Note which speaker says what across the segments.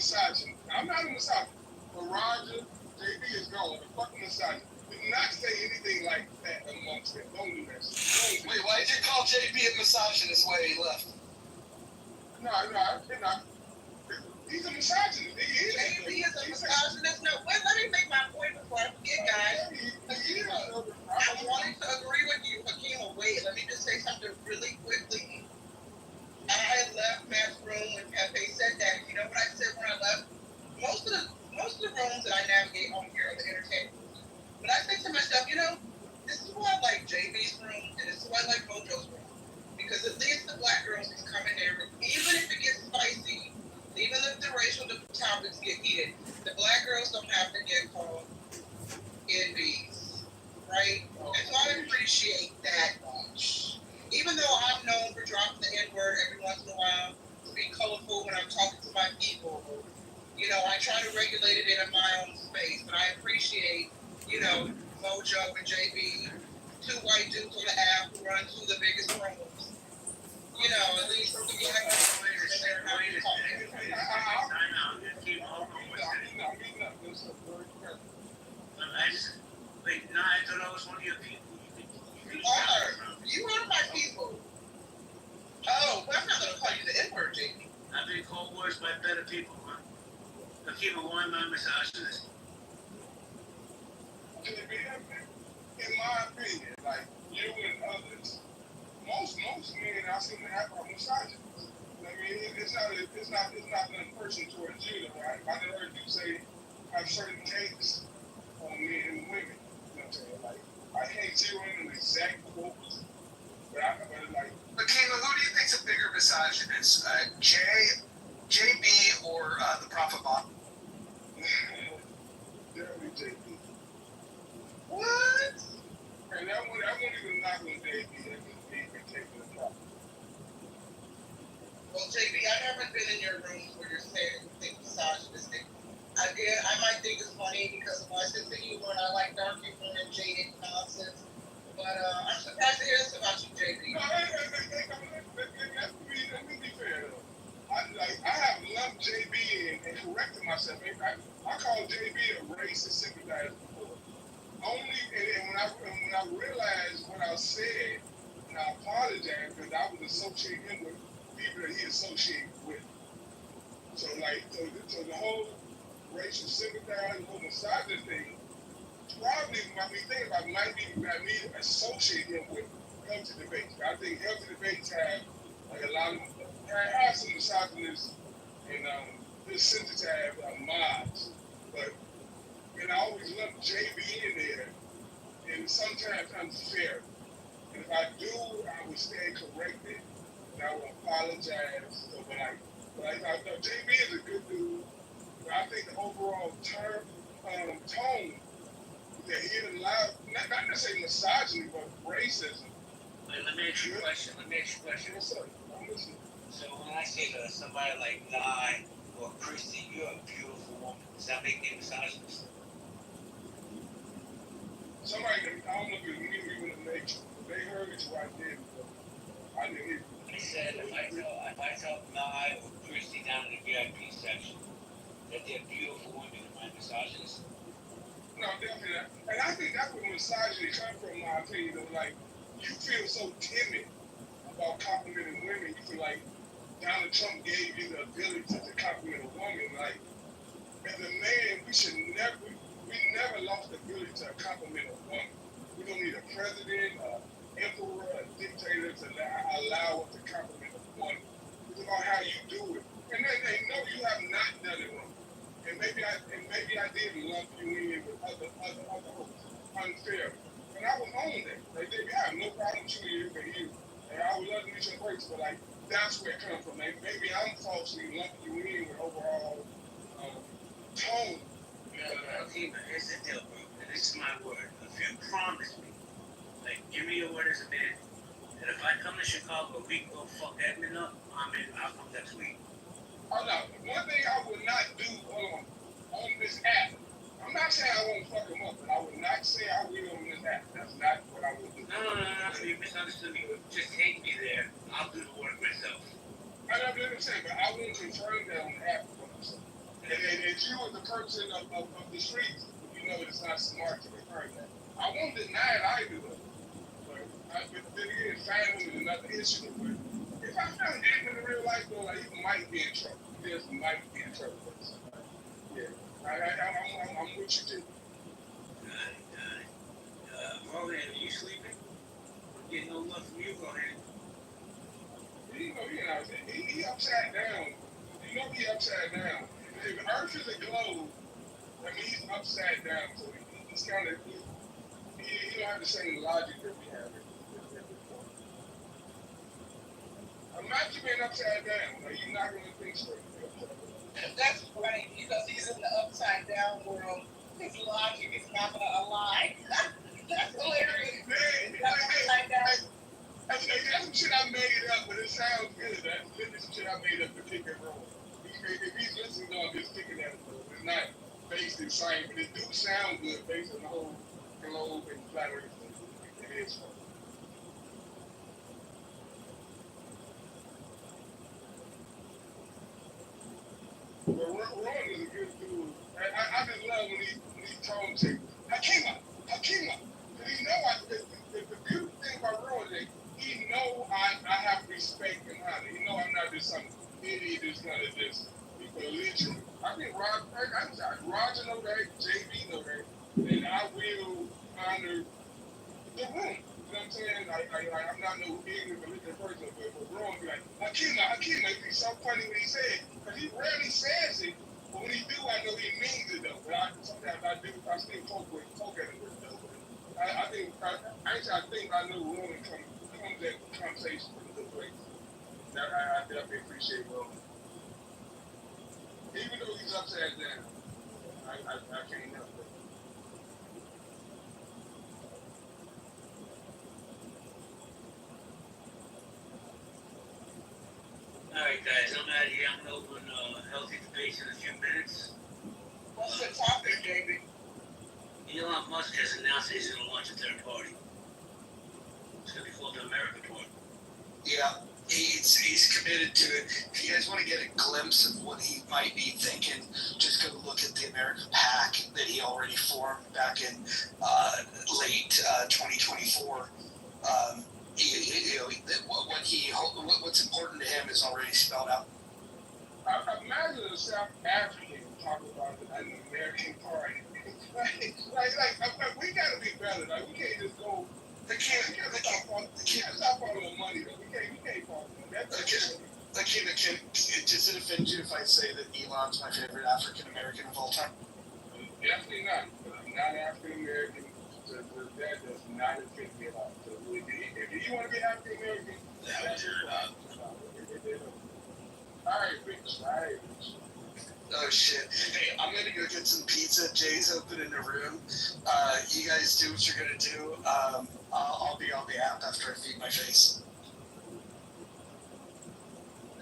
Speaker 1: misogynist. I'm not a misogynist. But Roger, JB is gone. The fucking misogynist. Do not say anything like that amongst them. Don't do that shit.
Speaker 2: Wait, why did you call JB a misogynist when he left?
Speaker 1: No, he's a misogynist.
Speaker 3: JB is a misogynist. No, let me make my point before I forget, guys. I wanted to agree with you, Hakeem. Wait, let me just say something really quickly. I left Matt's room when Pepe said that. You know what I said when I left? Most of the rooms that I navigate on here are the entertainment rooms. But I think to myself, this is why I like JB's room and this is why I like Mojo's room. Because at least the black girls can come in there, even if it gets spicy, even if the racial topics get heated, the black girls don't have to get called NBs, right? And so I appreciate that much. Even though I'm known for dropping the N-word every once in a while, to be colorful when I'm talking to my people, I try to regulate it in my own space, but I appreciate, Mojo and JB, two white dudes on the app who run two of the biggest rooms. At least we get a share how we talk.
Speaker 4: Wait, no, I thought I was one of your people.
Speaker 3: You are my people. Oh, well, I'm not going to call you the N-word, JB.
Speaker 4: I've been called worse by better people, huh? Hakeem, why am I misogynist?
Speaker 1: In my opinion, like you and others, most men I seem to have are misogynists. I mean, it's not an person towards you. Right? I never heard you say have certain takes on men and women. You know what I'm saying? Like I can't zero in an exact quote, but like.
Speaker 2: Hakeem, who do you think's a bigger misogynist, JB or the Prophet Bob?
Speaker 1: Definitely JB.
Speaker 3: What?
Speaker 1: And I won't even knock on JB. That just be taking the top.
Speaker 3: Well, JB, I haven't been in your rooms where you're saying you think misogynistic. I might think it's funny because of my sense of humor and I like dark humor and jaded nonsense. But I'm surprised to hear this about you, JB.
Speaker 1: No, let me be fair though. I have lumped JB in and corrected myself. I call JB a racist sympathizer before. Only and when I realized what I said, and I apologized because I was associating him with people that he associated with. So the whole racial sympathizer, the whole misogynist thing, probably might be thinking about might need to associate him with healthy debates. I think healthy debates have like a lot of have some misogynists and desensitized mods, but and I always lump JB in there, and sometimes I'm fair. And if I do, I would stand corrected, and I would apologize. So, but I know JB is a good dude, but I think the overall tone that he allowed, not necessarily misogyny, but racism.
Speaker 4: Wait, let me ask you a question.
Speaker 1: What's up? I'm listening.
Speaker 4: So when I say to somebody like Nye or Christy, you're a beautiful woman, does that make me misogynist?
Speaker 1: Somebody, I don't know if it was me or even the nature. They heard it, so I did. I didn't hear it.
Speaker 4: I said if I tell Nye or Christy down in the VIP section that they're beautiful women, am I misogynist?
Speaker 1: No, definitely not. And I think that's where misogyny comes from, in my opinion. Though, like, you feel so timid about complimenting women. You feel like Donald Trump gave you the ability to compliment a woman. Like, as a man, we never lost the ability to compliment a woman. We don't need a president, an emperor, a dictator to allow us to compliment a woman. It's about how you do it. And they know you have not done it wrong. And maybe I did lump you in with other hosts unfair. And I was on that. Like, baby, I have no problem shooting you for you. And I would love to meet your breaks, but like that's where it comes from. Like, maybe I'm falsely lumping you in with overall tone.
Speaker 4: Okay, but here's the deal, bro. And this is my word. If you promise me, like, give me your word as a man, that if I come to Chicago, we can go fuck Edmund up, I'll come next week.
Speaker 1: Oh no, one thing I would not do on this app, I'm not saying I won't fuck him up, but I would not say I will on this app. That's not what I would do.
Speaker 4: No, you misunderstood me. Just take me there. I'll do the work myself.
Speaker 1: I know what I'm saying, but I won't confirm that on the app. And you as the person of the streets, you know it's not smart to refer that. I won't deny it either, though. But then again, family is another issue. But if I found him in real life, though, like, he might be in trouble. He just might be in trouble. Yeah. I'm with you, too.
Speaker 4: Roland, are you sleeping? I'm getting no love from you, Roland.
Speaker 1: He upside down. You know he upside down. If Earth is a globe, I mean, he's upside down. So he's kind of, he don't have the same logic that we have. Imagine being upside down. Like, you're not going to think straight.
Speaker 3: That's funny because he's in the upside down world. His logic is not going to align. That's hilarious.
Speaker 1: Man,
Speaker 3: Upside down.
Speaker 1: That's some shit I made up, but it sounds good. That's literally some shit I made up to kick it wrong. If he's listening to I'm just kicking at it, it's not based in science, but it do sound good based on the whole globe and flat earth thing. It is fun. But Ron is a good dude. I just love when he told him, say, Hakima. Because he know the beautiful thing about Ron is he know I have respect and honor. He know I'm not just some idiot that's gonna just be belligerent. I think Roger know that, JB know that, and I will honor the room. You know what I'm saying? I'm not no ignorant, belligerent person, but Ron be like, Hakima. It'd be so funny when he said it, because he rarely says it, but when he do, I know he means it though. But sometimes I still poke at him with it though. But I think I know Ron comes that conversation from a good place. I definitely appreciate Ron. Even though he's upside down, I can't help it.
Speaker 4: Alright, guys, I'm out of here. I'm going to open healthy debates in a few minutes.
Speaker 3: What's the topic, David?
Speaker 4: Elon Musk has announced he's going to launch a third party. It's going to be called the American Party.
Speaker 2: Yeah, he's committed to it. If you guys want to get a glimpse of what he might be thinking, just go look at the American PAC that he already formed back in late 2024. What's important to him is already spelled out.
Speaker 1: I imagine a South African talking about an American Party. like we gotta be better. Like, we can't just go. We can't stop following money though. We can't follow them.
Speaker 2: Does it offend you if I say that Elon's my favorite African American of all time?
Speaker 1: Definitely not. I'm not African American. So that does not offend me at all. So if you want to be African American, that's your problem. All right, bitch.
Speaker 2: Oh shit! Hey, I'm gonna go get some pizza. Jay's open in the room. You guys do what you're gonna do. I'll be on the app after I feed my face.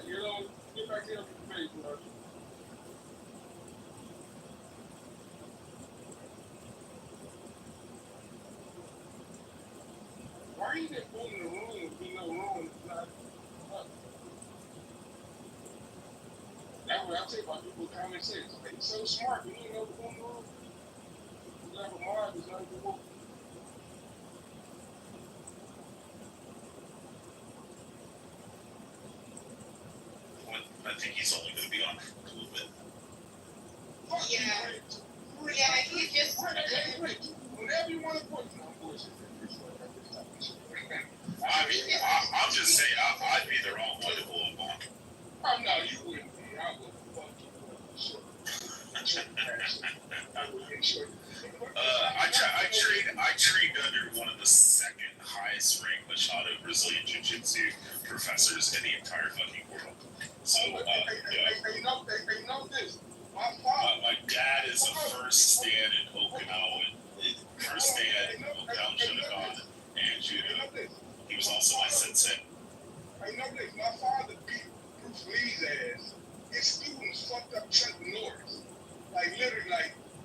Speaker 1: You know, get back here with the face, bro. Why are you just going in the room if you know room is not up? That's what I say about people with common sense. They're so smart, you don't know the room. You have a mind that's not even working.
Speaker 5: I think he's only going to be on for a little bit.
Speaker 3: Yeah, he just.
Speaker 1: Whenever you want to put it on bullshit.
Speaker 5: I mean, I'm just saying, I'd be the wrong one to blow him on.
Speaker 1: Oh, no, you wouldn't be. I would fuck you up for sure. I would make sure.
Speaker 5: I trained under one of the second highest ranked Machado Brazilian Jiu-Jitsu professors in the entire fucking world. So,
Speaker 1: They know this.
Speaker 5: my dad is a first stand in Okinawa, first stand in Okinawa Shotokan and Judo. He was also my sensei.
Speaker 1: I know this. My father beat Bruce Lee's ass. His students fucked up Chuck Norris. Like, literally,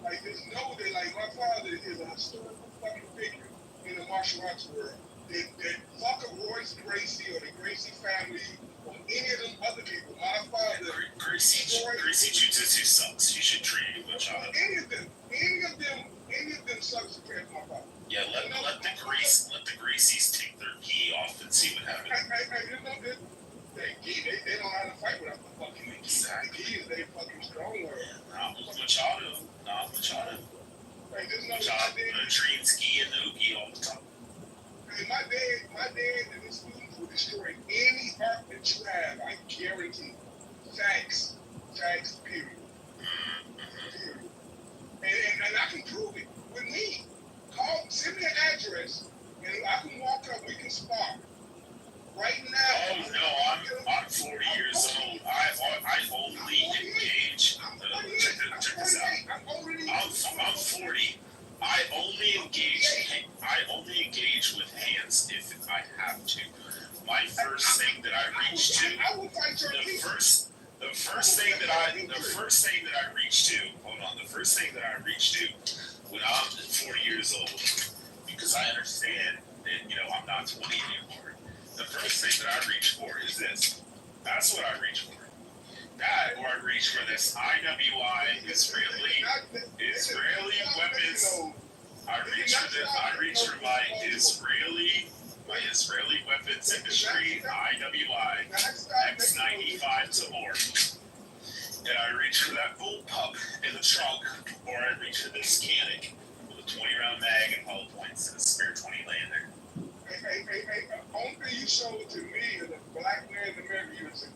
Speaker 1: like just know that, like, my father is a historical fucking figure in the martial arts world. That fuck up Royce Gracie or the Gracie family or any of them other people. My father
Speaker 5: Greasy Jiu-Jitsu sucks. You should train Machado.
Speaker 1: Any of them sucks compared to my father.
Speaker 5: Yeah, let the greasies take their gi off and see what happens.
Speaker 1: They don't know how to fight without the fucking gi.
Speaker 5: Exactly.
Speaker 1: The gi is they fucking strong word.
Speaker 5: Not Machado.
Speaker 1: Like, there's no
Speaker 5: Machado trains gi and no gi all the time.
Speaker 1: My dad and his students will destroy any art that you have. I guarantee. Facts, period. And I can prove it with me. Send me an address, and I can walk up. We can spar. Right now.
Speaker 5: Oh no, I'm 40 years old. I only engage. Check this out. I'm 40. I only engage with hands if I have to. My first thing that I reach to. The first thing that I reach to when I'm 40 years old, because I understand that, I'm not 20 anymore. The first thing that I reach for is this. That's what I reach for. That, or I reach for this IWI Israeli weapons. I reach for my Israeli weapons industry IWI X95 to more. And I reach for that bullpup in the trunk, or I reach for this Canic with a 20-round mag and hollow points and a spare 20 laying there.
Speaker 1: Hey, only thing you showed to me is a black man in America.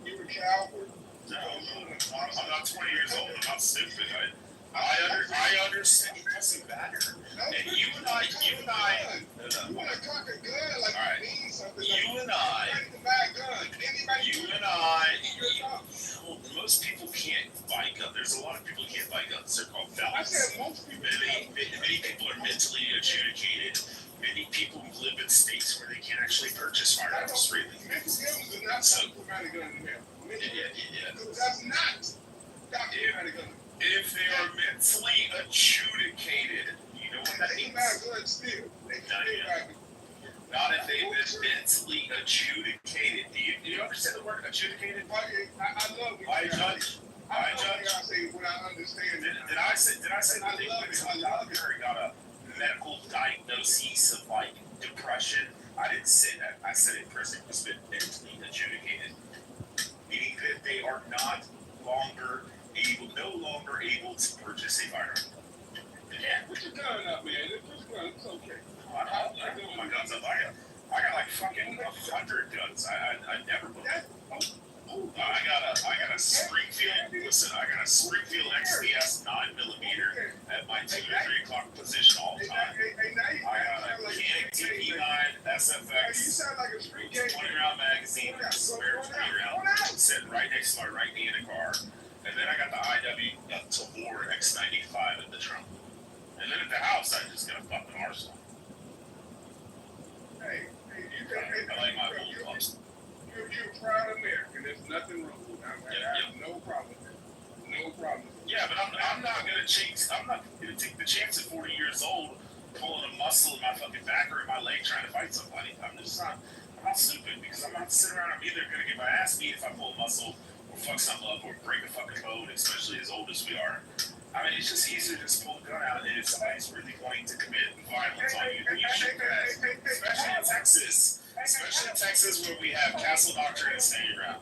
Speaker 1: You a coward.
Speaker 5: No, I'm not 20 years old. I'm not stupid. I understand. It doesn't matter. And you and I.
Speaker 1: You want to cock a gun like you mean something.
Speaker 5: Most people can't buy guns. There's a lot of people who can't buy guns. They're called felons.
Speaker 1: I said most people.
Speaker 5: Many people are mentally adjudicated. Many people live in states where they can't actually purchase firearms freely.
Speaker 1: Mental illness is not something to buy a gun in America.
Speaker 5: Yeah.
Speaker 1: That's not Dr.
Speaker 5: If they are mentally adjudicated, you know what that means?
Speaker 1: They buy guns still.
Speaker 5: Not if they've been mentally adjudicated. Do you understand the word adjudicated?
Speaker 1: I love it.
Speaker 5: By judge.
Speaker 1: I say what I understand.
Speaker 5: Did I say that they got a medical diagnosis of like depression? I didn't say that. I said a person has been mentally adjudicated, meaning that they are no longer able to purchase a firearm. Yeah.
Speaker 1: Put your gun up, man. It's okay.
Speaker 5: I got my guns up. I got like fucking 100 guns. I never put that. I got a Springfield. Listen, I got a Springfield XDS 9mm at my 2 or 3 o'clock position all the time. I got a Canic TP9 SFX 20-round magazine, spare 20 round, sitting right next to my right knee in the car. And then I got the IW Kitover X95 in the trunk. And then at the house, I just got a fucking arsenal.
Speaker 1: Hey,
Speaker 5: I like my old clubs.
Speaker 1: You're a proud American. There's nothing wrong with that. I have no problem with it. No problem.
Speaker 5: Yeah, but I'm not gonna take the chance at 40 years old pulling a muscle in my fucking back or in my leg trying to fight somebody. I'm not stupid because I'm not sitting around. I'm either gonna get my ass beat if I pull a muscle or fuck something up or break a fucking bone, especially as old as we are. I mean, it's just easier to just pull a gun out and if somebody's really going to commit violence on you, then you shoot that. Especially in Texas where we have castle doctrine and standing ground.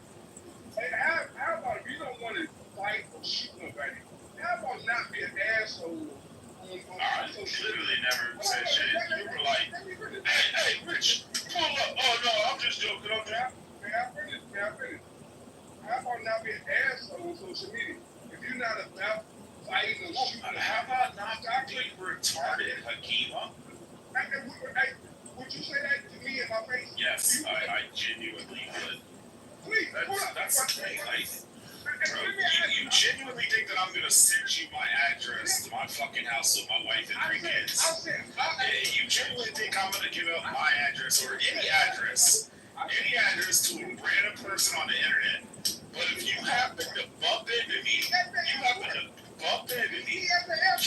Speaker 1: Hey, how about if you don't want to fight or shoot nobody, how about not be an asshole?
Speaker 5: I literally never said shit. You were like, hey, Rich, pull up. Oh, no, I'm just joking. I'm just...
Speaker 1: May I finish? How about not be an asshole on social media? If you're not about fighting or shooting,
Speaker 5: how about not being retarded, Hakeem?
Speaker 1: Would you say that to me in my face?
Speaker 5: Yes, I genuinely would.
Speaker 1: Please,
Speaker 5: that's the thing. Bro, you genuinely think that I'm gonna send you my address to my fucking house with my wife and 3 kids? You genuinely think I'm gonna give out my address or any address to a random person on the internet? But if you happen to bump into me, you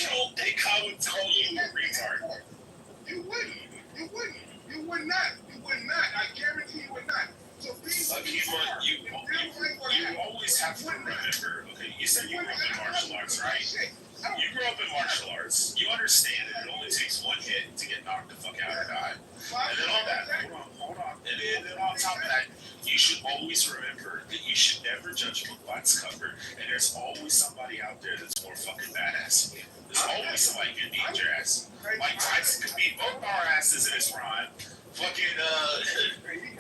Speaker 5: don't think I would call you a retard?
Speaker 1: You would not. I guarantee you would not. So please,
Speaker 5: you always have to remember, said you grew up in martial arts, right? You grew up in martial arts. You understand that it only takes one hit to get knocked the fuck out or die. And then on that, hold on. And then on top of that, you should always remember that you should never judge a book by its cover. And there's always somebody out there that's more fucking badass. There's always somebody who can beat your ass. Mike Tyson could beat both our asses in his prime. Fucking,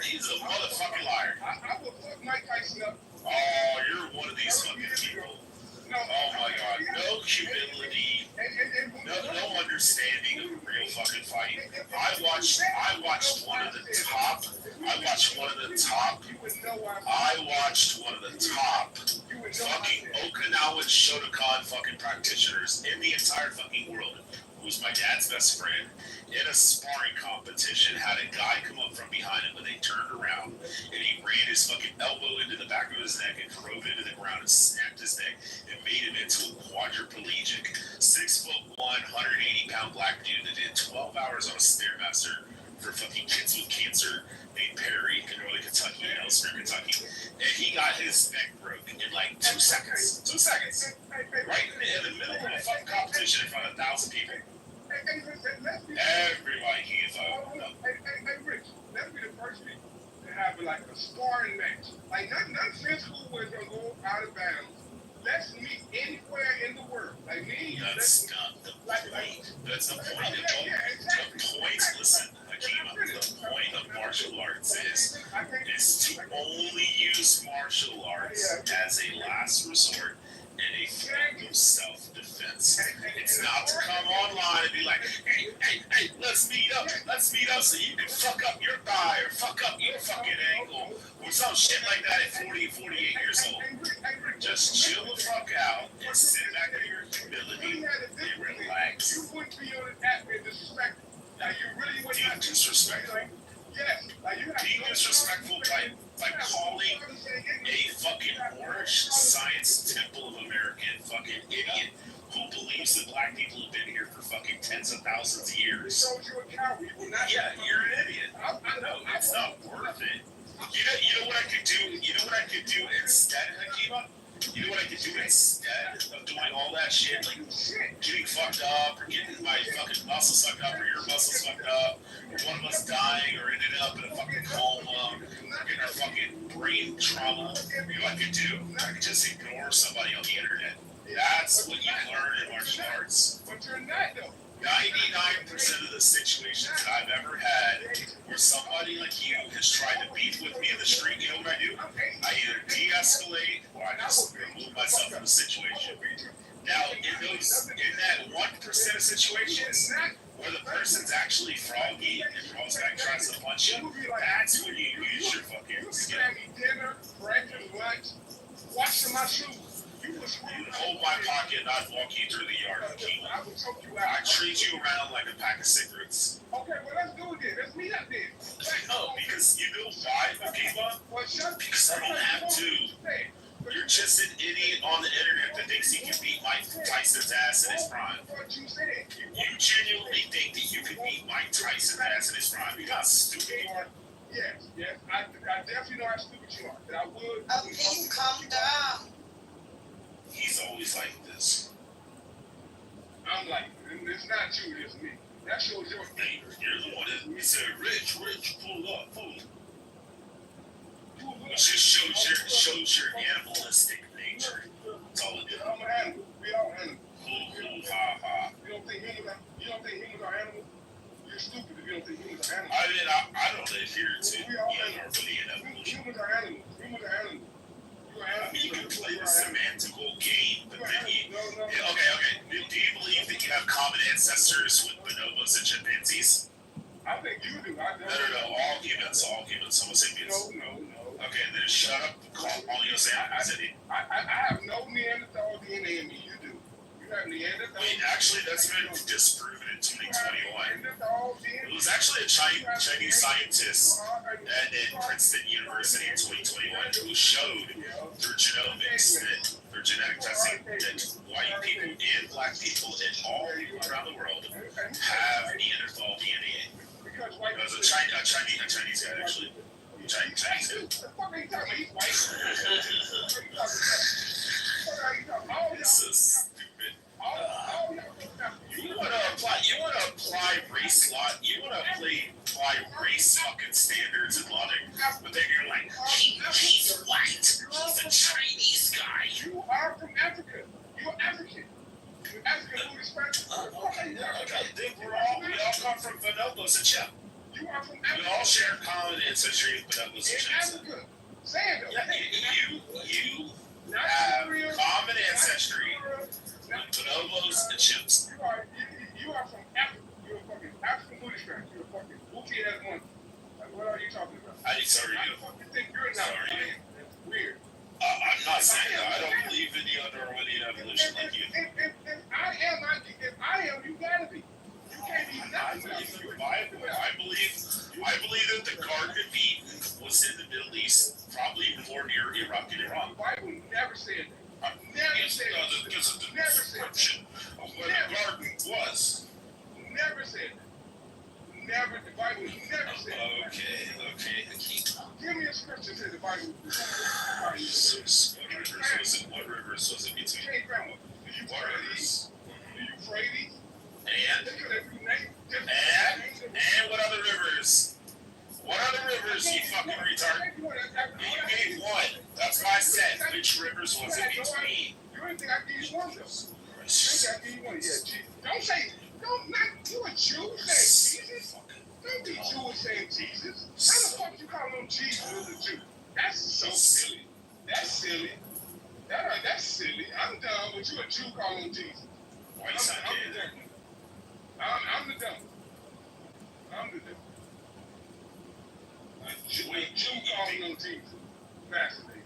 Speaker 5: he's a motherfucking liar.
Speaker 1: I will fuck Mike Tyson up.
Speaker 5: Oh, you're one of these fucking people. Oh my god, no humility, no understanding of a real fucking fight. I watched one of the top fucking Okinawan Shotokan fucking practitioners in the entire fucking world. Who's my dad's best friend, in a sparring competition, had a guy come up from behind him when they turned around, and he ran his fucking elbow into the back of his neck and drove into the ground and snapped his neck and made him into a quadriplegic, 6'1", 180-pound black dude that did 12 hours on a Stairmaster for fucking kids with cancer named Perry in Northern Kentucky and Ellsworth, Kentucky. And he got his neck broken in like 2 seconds. 2 seconds. Right in the middle of a fucking competition in front of 1,000 people. Everybody gave up.
Speaker 1: Hey, Rich, let's be the first people to have like a sparring match. Like, not physical where they're going to go out of bounds. Let's meet anywhere in the world. Like me,
Speaker 5: that's not the point. That's the point. The point, listen, Akima, the point of martial arts is to only use martial arts as a last resort and a form of self-defense. It's not to come online and be like, hey, let's meet up so you can fuck up your thigh or fuck up your fucking ankle or some shit like that at 40, 48 years old. Just chill the fuck out and sit back in your humility and relax.
Speaker 1: You wouldn't be on the app and disrespectful. Like, you really would not.
Speaker 5: Disrespectful?
Speaker 1: Yes. Like, you have
Speaker 5: being disrespectful by calling a fucking orange science temple of American fucking idiot who believes that black people have been here for fucking tens of thousands of years. Yeah, you're an idiot. I know, it's not worth it. You know what I could do? You know what I could do instead, Hakima? You know what I could do instead of doing all that shit, like getting fucked up or getting my fucking muscles fucked up or your muscles fucked up or one of us dying or ending up in a fucking coma or getting our fucking brain trauma? You know what I could do? I could just ignore somebody on the internet. That's what you learn in martial arts.
Speaker 1: But you're not, though.
Speaker 5: 99% of the situations that I've ever had where somebody like you has tried to beef with me in the street, you know what I do? I either de-escalate or I just remove myself from the situation. Now, in that 1% of situations where the person's actually froggy and falls back and tries to punch you, that's when you use your fucking skill.
Speaker 1: Dinner, breakfast, lunch, washing my shoes. You would
Speaker 5: hold my pocket and I'd walk you through the yard. I treat you around like a pack of cigarettes.
Speaker 1: Okay, well, let's do it then. Let's meet up then.
Speaker 5: No, because you know why, Akiva? Because I don't have to. You're just an idiot on the internet that thinks he can beat Mike Tyson's ass in his prime. You genuinely think that you can beat Mike Tyson's ass in his prime. You know how stupid you are?
Speaker 1: Yes. I definitely know how stupid you are. That I would.
Speaker 3: Please calm down.
Speaker 5: He's always like this.
Speaker 1: I'm like, it's not you, it's me. That shows your thing.
Speaker 5: You're the one that said, Rich, pull up. It just shows your animalistic nature. That's all it is.
Speaker 1: I'm an animal. We all animals.
Speaker 5: Ha.
Speaker 1: You don't think humans are animals? You're stupid if you don't think humans are animals.
Speaker 5: I don't adhere to believe in evolution.
Speaker 1: Humans are animals.
Speaker 5: You can play the semantical game, but then okay. Do you believe that you have common ancestors with bonobos and chimpanzees?
Speaker 1: I think you do.
Speaker 5: No. All humans, Homo sapiens.
Speaker 1: No.
Speaker 5: Okay, then shut up. Call all your sapiens.
Speaker 1: I have no Neanderthal DNA in me. You do. You have Neanderthal.
Speaker 5: Wait, actually, that's been disproven in 2021. It was actually a Chinese scientist at Princeton University in 2021 who showed through genomics that through genetic testing that white people and black people and all people around the world have Neanderthal DNA. It was a Chinese guy actually. Chinese guy. This is stupid.
Speaker 1: All y'all from Africa.
Speaker 5: You want to apply race law. You want to apply race fucking standards and logic, but then you're like, he's white. He's a Chinese guy.
Speaker 1: You are from Africa. You're African. You're African Buddhist practice.
Speaker 5: Okay. We all come from bonobos and chimp.
Speaker 1: You are from
Speaker 5: We
Speaker 1: Africa.
Speaker 5: all share common ancestry with bonobos and
Speaker 1: In
Speaker 5: chimps.
Speaker 1: Africa. Say it though.
Speaker 5: Yeah, you have common ancestry with bonobos and chimps.
Speaker 1: You are from Africa. You're a fucking African Buddhist practice. You're a fucking booty ass one. Like, what are you talking about?
Speaker 5: I sorry
Speaker 1: I
Speaker 5: you.
Speaker 1: fucking think you're not.
Speaker 5: Sorry.
Speaker 1: That's weird.
Speaker 5: I'm not saying that. I don't believe in the Darwinian evolution like you.
Speaker 1: If I am, you gotta be. You can't be
Speaker 5: I
Speaker 1: nothing.
Speaker 5: believe in the Bible. I believe that the Garden of Eden was in the Middle East, probably more near Iraq and Iran.
Speaker 1: The Bible never said that. Never said that.
Speaker 5: Because of the
Speaker 1: Never said that.
Speaker 5: description of what the garden was.
Speaker 1: Never said that. Never. The Bible never said that.
Speaker 5: Okay.
Speaker 1: Give me a scripture that says the Bible.
Speaker 5: What rivers was it between?
Speaker 1: Hey, Grandma, do you
Speaker 5: What
Speaker 1: Euphrates?
Speaker 5: rivers?
Speaker 1: Do you Euphrates?
Speaker 5: And what other rivers? What other rivers, you fucking retard? You gave one. That's my set. Which rivers was it between?
Speaker 1: You ain't think I give you one though. I think I give you one. Yeah, Jesus. Don't say. You a Jew saying Jesus? Don't be Jewish saying Jesus. How the fuck you call him Jesus as a Jew? That's so silly. That's silly. That's silly. I'm done with you a Jew calling him Jesus.
Speaker 5: Why you sound gay?
Speaker 1: I'm the dumb. I'm the dumb. Jew calling him Jesus. Fascinating.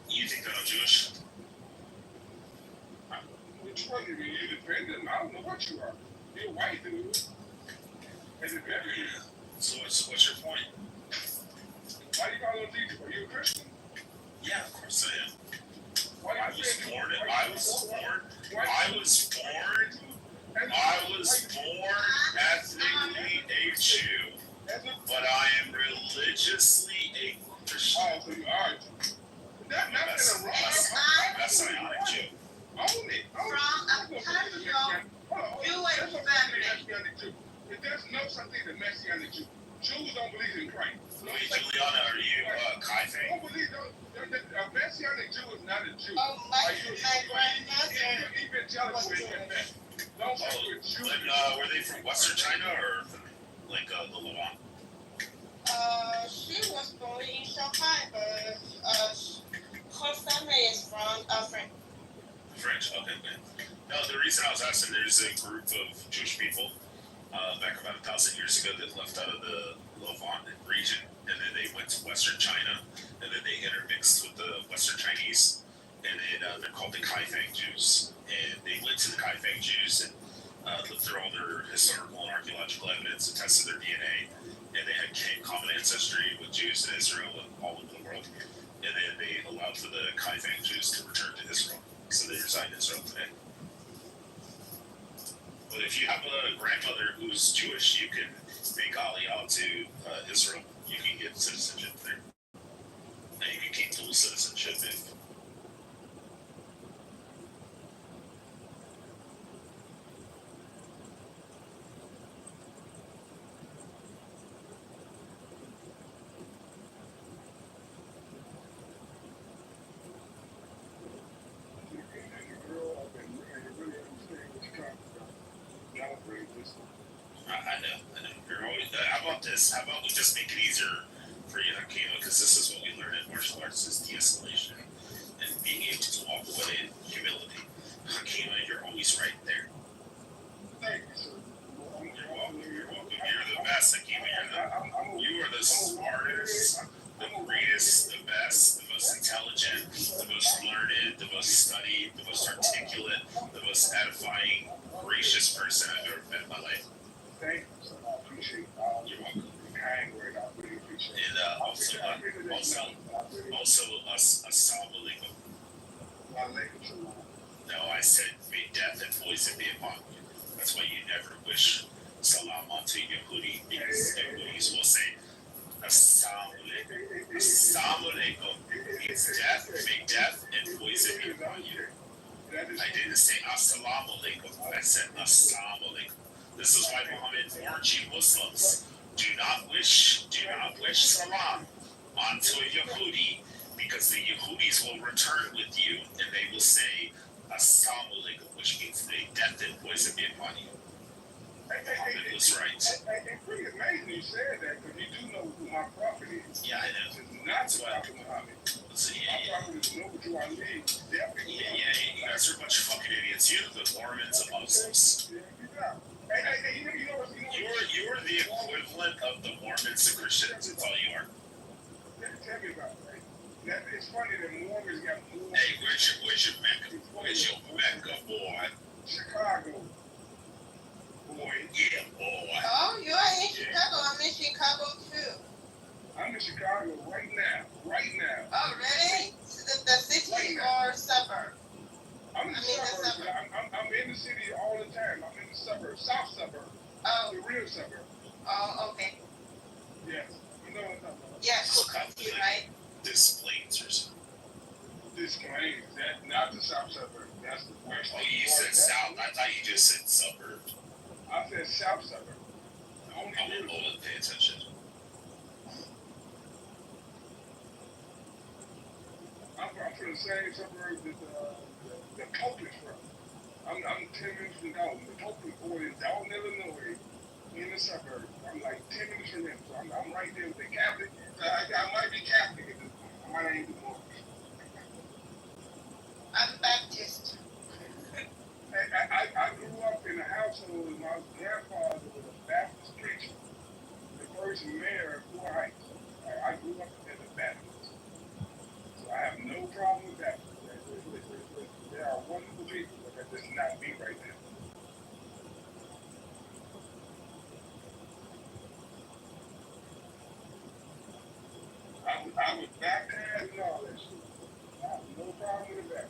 Speaker 5: You think that I'm Jewish?
Speaker 1: Which one are you? You defending? I don't know what you are. You're white, dude. And the
Speaker 5: So what's your point?
Speaker 1: why you call him Jesus? Are you a Christian?
Speaker 5: Yeah, of course I am.
Speaker 1: Why
Speaker 5: I
Speaker 1: you
Speaker 5: was
Speaker 1: saying-
Speaker 5: born
Speaker 1: why you-
Speaker 5: ethnically a Jew, but I am religiously a Christian.
Speaker 1: Oh, so you are. That's in a wrong.
Speaker 5: That's Messianic Jew.
Speaker 1: Own it.
Speaker 6: From a Jewish family.
Speaker 1: There's no such thing as Messianic Jew. Jews don't believe in Christ.
Speaker 5: Wait, Juliana, are you Kai Fang?
Speaker 1: Don't believe a Messianic Jew is not a Jew.
Speaker 6: Oh, my grandmother
Speaker 1: Evangelical is that. Don't fuck with Jews.
Speaker 5: But were they from Western China or from like the Levant?
Speaker 6: She was born in Shanghai, but her family is from
Speaker 5: French, okay. No, the reason I was asking, there's a group of Jewish people back about 1,000 years ago that left out of the Levant region, and then they went to Western China, and then they intermixed with the Western Chinese, and then they're called the Kai Fang Jews. And they went to the Kai Fang Jews and looked through all their historical and archaeological evidence and tested their DNA, and they had common ancestry with Jews in Israel and all over the world. And then they allowed for the Kai Fang Jews to return to Israel. So they reside in Israel today. But if you have a grandmother who's Jewish, you can make Aliyah to Israel. You can get citizenship there. And you can keep dual citizenship if I know. You're always, how about this? How about we just make it easier for you, Hakima? Because this is what we learn in martial arts: is de-escalation and being able to walk away in humility. Hakima, you're always right there.
Speaker 1: Thank you, sir.
Speaker 5: You're welcome. You're the best, Hakima. You are the smartest, the greatest, the best, the most intelligent, the most learned, the most studied, the most articulate, the most edifying, gracious person I've ever met in my life.
Speaker 1: Thank you, sir. I appreciate all
Speaker 5: You're welcome.
Speaker 1: the kind word. I really appreciate it.
Speaker 5: And also, assalamu alaikum. No, I said, may death and poison be upon you. That's why you never wish salam onto Yehudi, because Yehudis will say, assalamu alaikum. Assalamu It's death, fake death, and poison be upon you. I didn't say assalamu alaikum. I said assalamu alaikum. This is why Muhammad warned you Muslims. Do not wish salam onto a Yehudi, because the Yehudis will return with you and they will say assalamu alaikum, which means they death and poison be upon you. Muhammad was right.
Speaker 1: It's pretty amazing you said that, because you do know who my prophet is.
Speaker 5: Yeah, I know.
Speaker 1: It's not the prophet Muhammad.
Speaker 5: So,
Speaker 1: My prophet is no what you are leading. Definitely.
Speaker 5: You guys are a bunch of fucking idiots. You're the Mormons of Muslims. You're the equivalent of the Mormons to Christians. That's all you are.
Speaker 1: Tell me about it, right? It's funny that Mormons got more.
Speaker 5: Hey, where's your Mecca? Where's your Mecca, boy?
Speaker 1: Chicago. Boy.
Speaker 5: Yeah, boy.
Speaker 6: Oh, you are in Chicago. I'm in Chicago too.
Speaker 1: I'm in Chicago right now. Right now.
Speaker 6: Oh, really? The city or suburb?
Speaker 1: I'm in the suburbs. I'm in the city all the time. I'm in the suburbs, south suburb.
Speaker 6: Oh.
Speaker 1: The real suburb.
Speaker 6: Oh, okay.
Speaker 1: Yes. You know what I'm talking about.
Speaker 6: Yeah, cool. Right?
Speaker 5: This Plains or something.
Speaker 1: This Plains. That's not the south suburb. That's the west.
Speaker 5: Oh, you said south. I thought you just said suburb.
Speaker 1: I said south suburb.
Speaker 5: I'm gonna pay attention.
Speaker 1: I'm from the same suburb that the Pope is from. I'm 10 minutes from Dalton. The Pope is born in Dalton, Illinois, in the suburbs. I'm like 10 minutes from him. So I'm right there with the Catholic. I might be Catholic at this point. I might ain't be more.
Speaker 6: I'm Baptist.
Speaker 1: I grew up in a household with my grandfather was a Baptist preacher, the first mayor of Fort Heights. I grew up as a Baptist. So I have no problem with that. There are wonderful people, but that does not me right now. I was baptized and all that shit. I have no problem with that.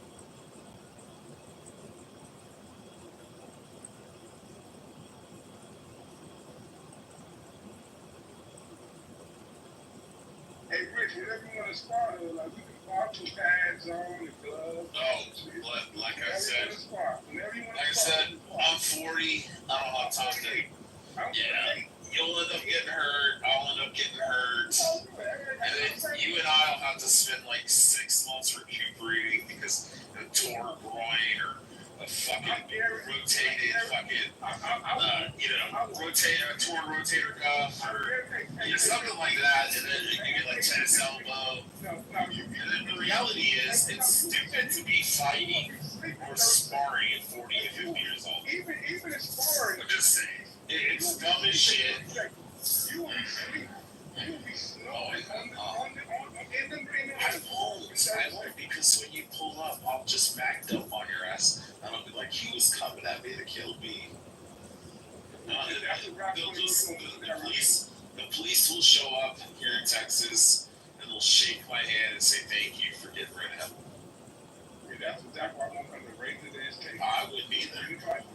Speaker 1: Hey, Rich, whatever you want to start on, like we can start with pads on and gloves.
Speaker 5: Oh, like I said,
Speaker 1: Whenever you want
Speaker 5: like I
Speaker 1: to start.
Speaker 5: said, I'm 40. I don't have time to. Yeah, you'll end up getting hurt. I'll end up getting hurt. And then you and I'll have to spend like 6 months recuperating because of a torn groin or a fucking rotated fucking, a torn rotator cuff or something like that. And then you get like tennis elbow. And then the reality is, it's stupid to be fighting or sparring at 40 to 50 years old.
Speaker 1: Even in sparring,
Speaker 5: I'm just saying, it's dumb as shit.
Speaker 1: You will be slow
Speaker 5: I won't, because when you pull up, I'll just back up on your ass. And I'll be like, he was coming at me to kill me. The police will show up here in Texas and they'll shake my hand and say thank you for getting rid of him.
Speaker 1: That's exactly why I want them to raise it as take.
Speaker 5: I wouldn't either.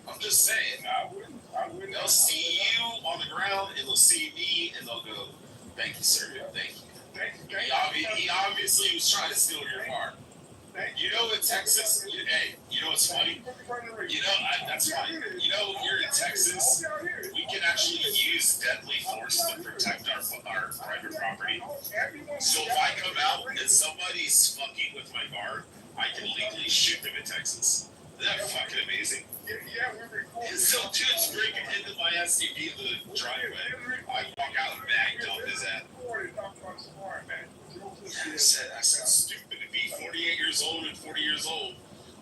Speaker 5: I'm just saying.
Speaker 1: I wouldn't.
Speaker 5: They'll see you on the ground and they'll see me and they'll go, thank you, sir. Thank you. He obviously was trying to steal your car. You know, in Texas, hey, you know what's funny? That's funny. You know, here in Texas, we can actually use deadly force to protect our private property. So if I come out and somebody's fucking with my car, I can legally shoot them in Texas. Isn't that fucking amazing?
Speaker 1: Yeah, we're recording.
Speaker 5: And so dude's breaking into my SUV in the driveway. I walk out and bang dump his ass. I said, stupid to be 48 years old and 40 years old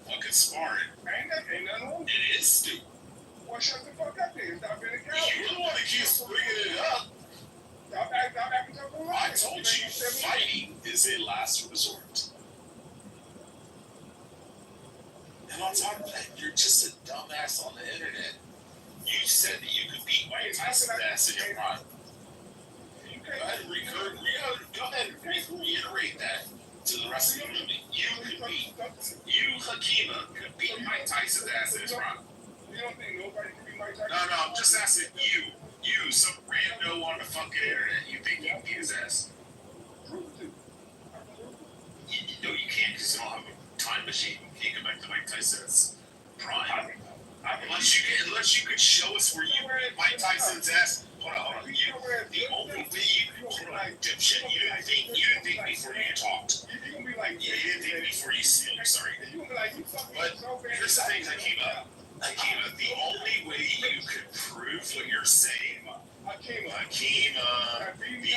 Speaker 5: fucking sparring.
Speaker 1: Ain't nothing wrong.
Speaker 5: It is stupid.
Speaker 1: Well, shut the fuck up then. Stop being a coward.
Speaker 5: You're the one that keeps bringing it up.
Speaker 1: Stop acting so wrong.
Speaker 5: I told you, fighting is a last resort. And on top of that, you're just a dumbass on the internet. You said that you could beat Mike Tyson's ass in your prime. Go ahead and reiterate that to the rest of the community. You, Hakima, could beat Mike Tyson's ass in his prime.
Speaker 1: You don't think nobody can beat Mike Tyson?
Speaker 5: No, I'm just asking you, some rando on the fucking internet, you think you can beat his ass?
Speaker 1: Prove it to me.
Speaker 5: machine. Can't go back to Mike Tyson's prime. Unless you could show us where you beat Mike Tyson's ass. Hold on. The only way dipshit. You didn't think before you talked. You didn't think before you spoke. Sorry. But here's the thing that came up. The only way you could prove what you're saying, Akima, the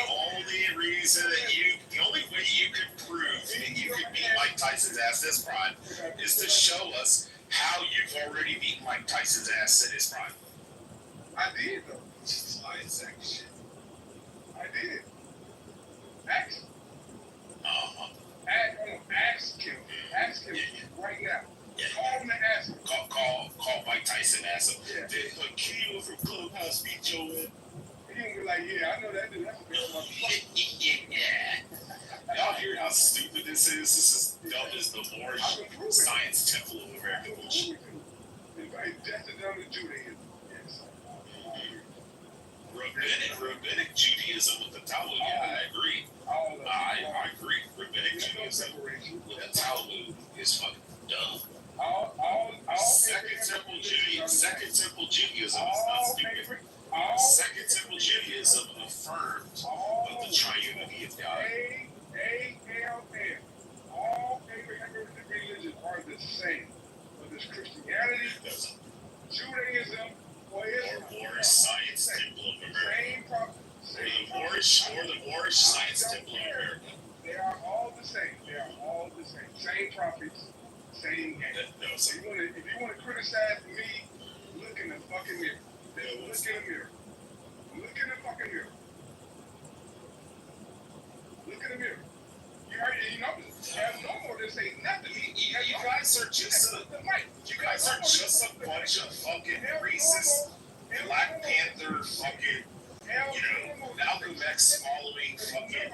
Speaker 5: only way you could prove that you could beat Mike Tyson's ass this prime is to show us how you've already beaten Mike Tyson's ass in his prime.
Speaker 1: I did though.
Speaker 5: Lying sack shit.
Speaker 1: I did. Ask. Ask him. Ask him right now.
Speaker 5: Yeah.
Speaker 1: Call him and ask him.
Speaker 5: Call Mike Tyson, ask him.
Speaker 1: Yeah.
Speaker 5: Did Kitover from Clubhouse beat Joe in?
Speaker 1: He gonna be like, yeah, I know that dude. That's a big motherfucker.
Speaker 5: Yeah. Y'all hear how stupid this is? This is dumb as the Moorish Science Temple of American bullshit.
Speaker 1: That's the dumbest Judaism. Yes.
Speaker 5: Rabbinic Judaism with the Talmud. Yeah, I agree. I agree. Rabbinic Judaism with the Talmud is fucking dumb. Second Temple Judaism is not stupid. Second Temple Judaism affirmed of the triunity of God.
Speaker 1: All Abrahamic religions are the same. Whether it's Christianity, Judaism, or Islam.
Speaker 5: Or Moorish Science Temple of America. Or the Moorish Science Temple of America.
Speaker 1: They are all the same. Same prophets, same game. So if you want to criticize me, look in the fucking mirror. Look in the mirror. Look in the fucking mirror. Look in the mirror. You heard it, you know, there's no more to say nothing.
Speaker 5: You guys are just a bunch of fucking racist Black Panther fucking, Malcolm X following fucking,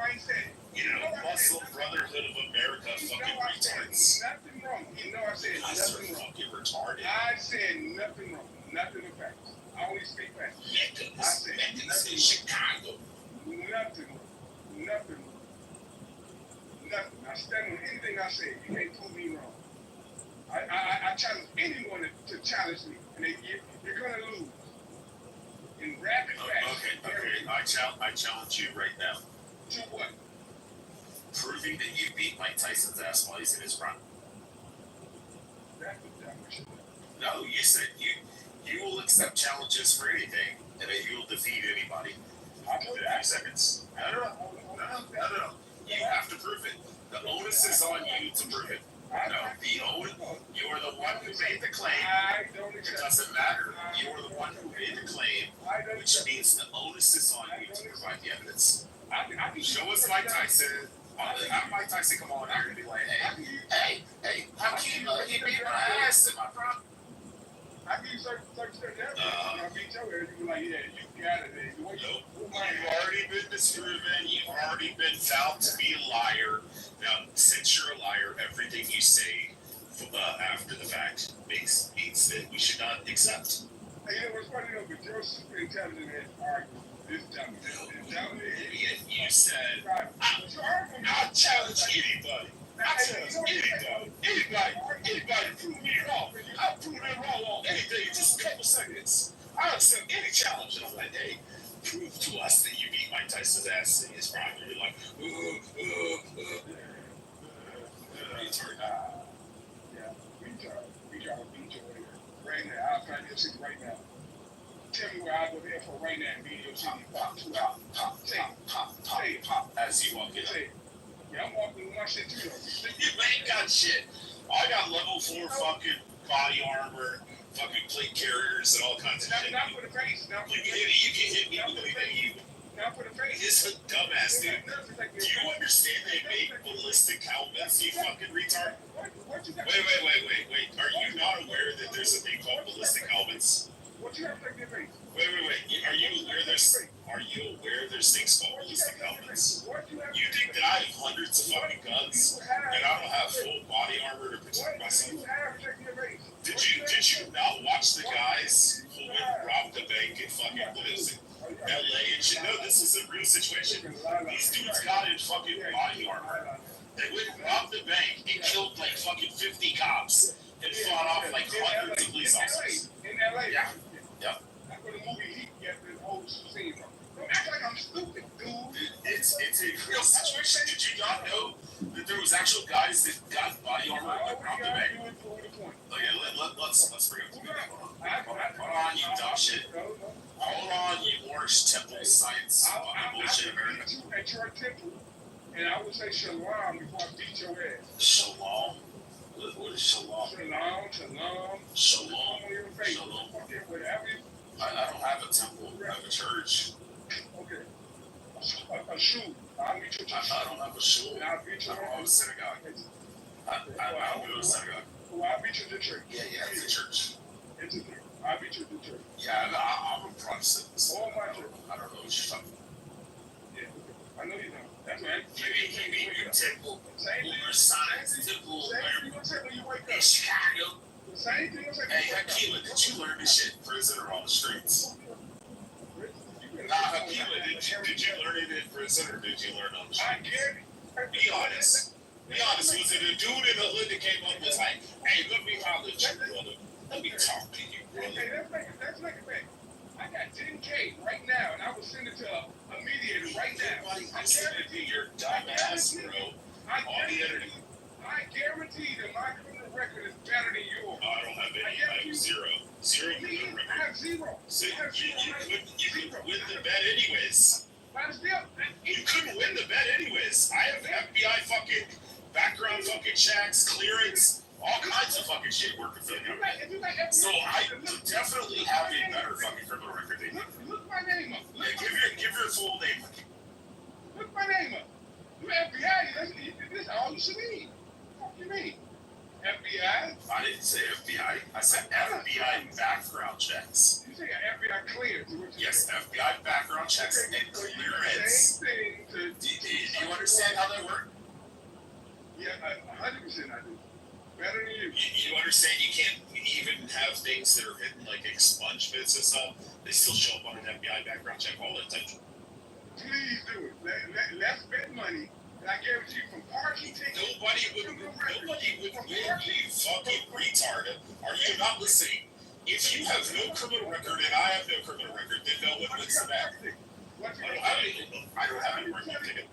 Speaker 5: Muslim Brotherhood of America fucking retards.
Speaker 1: Nothing wrong. I said nothing wrong.
Speaker 5: Fucking retarded.
Speaker 1: I said nothing wrong. Nothing but facts. I only speak facts. I said
Speaker 5: Memphis in Chicago.
Speaker 1: Nothing. I stand on anything I say. You can't prove me wrong. I challenge anyone to challenge me, and you're gonna lose. In rapid fashion.
Speaker 5: Okay. I challenge you right now.
Speaker 1: To what?
Speaker 5: Proving that you beat Mike Tyson's ass while he's in his prime.
Speaker 1: That's the dumbest shit.
Speaker 5: No, you said you will accept challenges for anything, and that you will defeat anybody within a few seconds. No. You have to prove it. The onus is on you to prove it. You are the one who made the claim. It doesn't matter. You are the one who made the claim, which means the onus is on you to provide the evidence. Show us Mike Tyson. Have Mike Tyson come on here and be like, hey, Hakeem, he beat my ass in my prime.
Speaker 1: I give you certain evidence. I beat your ass, you be like, yeah, you got it.
Speaker 5: Nope. You've already been disproven. You've already been found to be a liar. Now, since you're a liar, everything you say after the fact means that we should not accept.
Speaker 1: Hey, what's funny though, but you're super intelligent and arguing. This dumb.
Speaker 5: Idiot, you said, I'll challenge anybody. Anybody prove me wrong. I'll prove them wrong on anything in just a couple seconds. I'll accept any challenge. And I'm like, hey, prove to us that you beat Mike Tyson's ass in his prime. And you're like,
Speaker 1: Yeah, we try to beat your way right now. I'll find your city right now. Tell me where I go there for right now and beat your city.
Speaker 5: Pop, as you walk in.
Speaker 1: Yeah, I'm walking with my shit too.
Speaker 5: You ain't got shit. I got level 4 fucking body armor, fucking plate carriers, and all kinds of shit.
Speaker 1: Not for the face.
Speaker 5: You can hit me with anything.
Speaker 1: Not for the face.
Speaker 5: It's a dumbass, dude. Do you understand they make ballistic helmets, you fucking retard? Wait. Are you not aware that there's a thing called ballistic helmets?
Speaker 1: What you have to take your face?
Speaker 5: Wait. Are you aware there's things called ballistic helmets? You think that I have hundreds of fucking guns and I don't have full body armor to protect myself? Did you not watch the guys who went and robbed the bank in fucking LA and shit? No, this is a real situation. These dudes got in fucking body armor. They went and robbed the bank and killed like fucking 50 Did you not know that there was actual guys that got body armor like around the neck? Let's bring it to me. Hold on, you dumb shit. Hold on, you orange temple science bullshit America.
Speaker 1: I beat you at your temple, and I would say shalom before I beat your ass.
Speaker 5: Shalom? What is shalom?
Speaker 1: Shalom.
Speaker 5: Shalom.
Speaker 1: On your face.
Speaker 5: Shalom.
Speaker 1: Okay, whatever.
Speaker 5: I don't have a temple. I have a church.
Speaker 1: Okay. A shoe. I'll meet you at your
Speaker 5: I don't have a shul.
Speaker 1: and I'll beat you
Speaker 5: I don't have a synagogue. I don't go to a synagogue.
Speaker 1: Well, I'll beat you at the church.
Speaker 5: Yeah, it's a church.
Speaker 1: It's a church. I'll beat you at the church.
Speaker 5: Yeah, I'm a Protestant. So
Speaker 1: All my church.
Speaker 5: I don't know what you're talking about.
Speaker 1: Yeah, I know you don't. That's right.
Speaker 5: You mean your temple?
Speaker 1: Same thing.
Speaker 5: Your science temple?
Speaker 1: Same thing you gonna say when you wake
Speaker 5: In
Speaker 1: up.
Speaker 5: Chicago?
Speaker 1: The same thing you gonna say when
Speaker 5: Hey,
Speaker 1: you wake up.
Speaker 5: Hakima, did you learn this shit in prison or on the streets? Nah, Hakima, did you learn it in prison or did you learn on the
Speaker 1: I
Speaker 5: streets?
Speaker 1: get it.
Speaker 5: Be honest. Be honest. Was it a dude in the hood that came up and was like, hey, let me holler at you, brother. Let me talk to you, brother.
Speaker 1: Okay, let's make it back. I got 10K right now, and I will send it to a mediator right now.
Speaker 5: Everybody listening to your dumb ass, bro. On the internet.
Speaker 1: I guarantee that my criminal record is better than yours.
Speaker 5: I don't have any. I have zero. Zero criminal
Speaker 1: I
Speaker 5: record.
Speaker 1: have zero.
Speaker 5: So you couldn't win the bet anyways.
Speaker 1: But still,
Speaker 5: You couldn't win the bet anyways. I have FBI fucking background fucking checks, clearance, all kinds of fucking shit working for the government. So I definitely have a better fucking criminal record than you.
Speaker 1: Look my name up.
Speaker 5: Yeah, give your full name.
Speaker 1: Look my name up. You FBI, this is all you should need. What you mean? FBI?
Speaker 5: I didn't say FBI. I said FBI background checks.
Speaker 1: You say FBI clearance.
Speaker 5: Yes, FBI background checks and clearance.
Speaker 1: Same thing to.
Speaker 5: Do you understand how that works?
Speaker 1: Yeah, 100% I do. Better than you.
Speaker 5: You understand you can't even have things that are hidden like expungements and stuff. They still show up on an FBI background check all the time.
Speaker 1: Please do it. Let's bet money. And I guarantee you from parking tickets.
Speaker 5: Nobody would win, you fucking retard. Are you not listening? If you have no criminal record and I have no criminal record, then no one wins the bet. I don't have any parking ticket.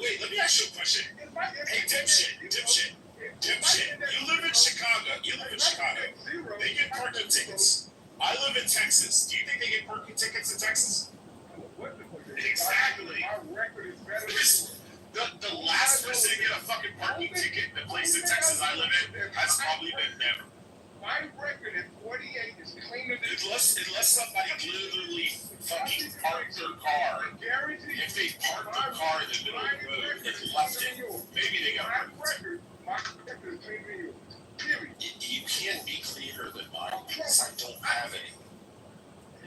Speaker 5: Wait, let me ask you a question. Hey, dipshit. You live in Chicago. They get parking tickets. I live in Texas. Do you think they get parking tickets in Texas? Exactly.
Speaker 1: My record is better than
Speaker 5: The last person to get a fucking parking ticket in the place in Texas I live in has probably been never.
Speaker 1: my record at 48 is cleaner than
Speaker 5: Unless somebody literally fucking parked their car.
Speaker 1: I guarantee
Speaker 5: If they parked their car in the middle of the road and left it, maybe they got a parking ticket.
Speaker 1: my record is cleaner than yours. Period.
Speaker 5: You can't be cleaner than mine because I don't have any.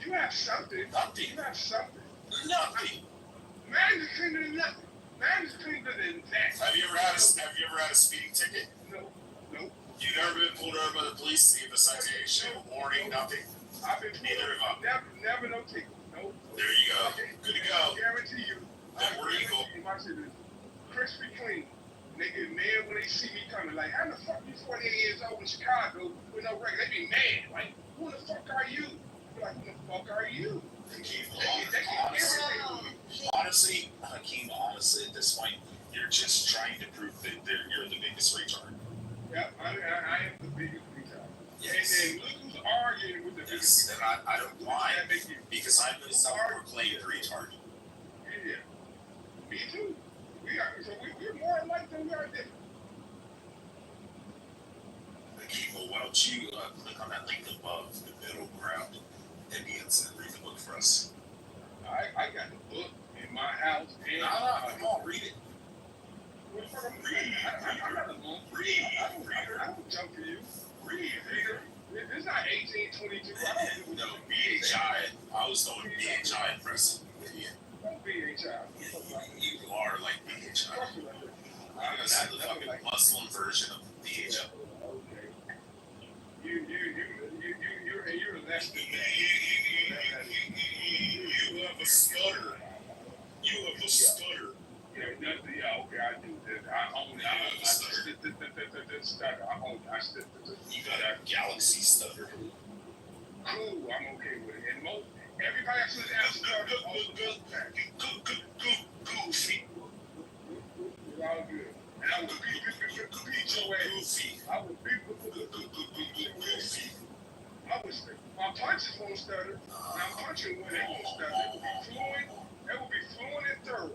Speaker 1: You have something.
Speaker 5: Nothing.
Speaker 1: You have something.
Speaker 5: Nothing.
Speaker 1: Mine is cleaner than nothing. Mine is cleaner than that.
Speaker 5: Have you ever had a speeding ticket?
Speaker 1: No.
Speaker 5: You never been pulled over by the police to give a citation, a warning, nothing?
Speaker 1: I've been
Speaker 5: Neither have I.
Speaker 1: never no ticket. No.
Speaker 5: There you go. Good to go.
Speaker 1: I guarantee you.
Speaker 5: Then we're equal.
Speaker 1: My shit is crispy clean. And they get mad when they see me coming. Like, how the fuck you 48 years old in Chicago with no record? They be mad. Like, who the fuck are you? Be like, who the fuck are you?
Speaker 5: Honestly, Hakeem, at this point, you're just trying to prove that you're the biggest retard.
Speaker 1: Yeah, I am the biggest retard.
Speaker 5: Yes.
Speaker 1: And then look who's arguing with the biggest
Speaker 5: Yes, and I don't mind because I'm the self-proclaimed retard.
Speaker 1: Yeah. Me too. We're more alike than we are different.
Speaker 5: Hakeem, well, why don't you click on that link above the middle ground Indians and read the book for us?
Speaker 1: I got the book in my house. And
Speaker 5: Come on, read it.
Speaker 1: What the fuck I'm reading? I'm not a monk. I don't jump for you. Read. It's not 1822. I don't
Speaker 5: No, BHI. I was going BHI impressive, idiot.
Speaker 1: Don't be a child.
Speaker 5: You are like BHI. I'm the fucking Muslim version of BHI.
Speaker 1: Okay. You're less than that.
Speaker 5: You have a stutter.
Speaker 1: Yeah, okay, I do that. I own that.
Speaker 5: You got a galaxy stutter.
Speaker 1: Cool, I'm okay with it. And everybody else is
Speaker 5: Goofy.
Speaker 1: I would beat your ass. I would beat your ass. My punches won't stutter. And I'm punching when they won't stutter. It will be fluent. It will be fluent and thorough.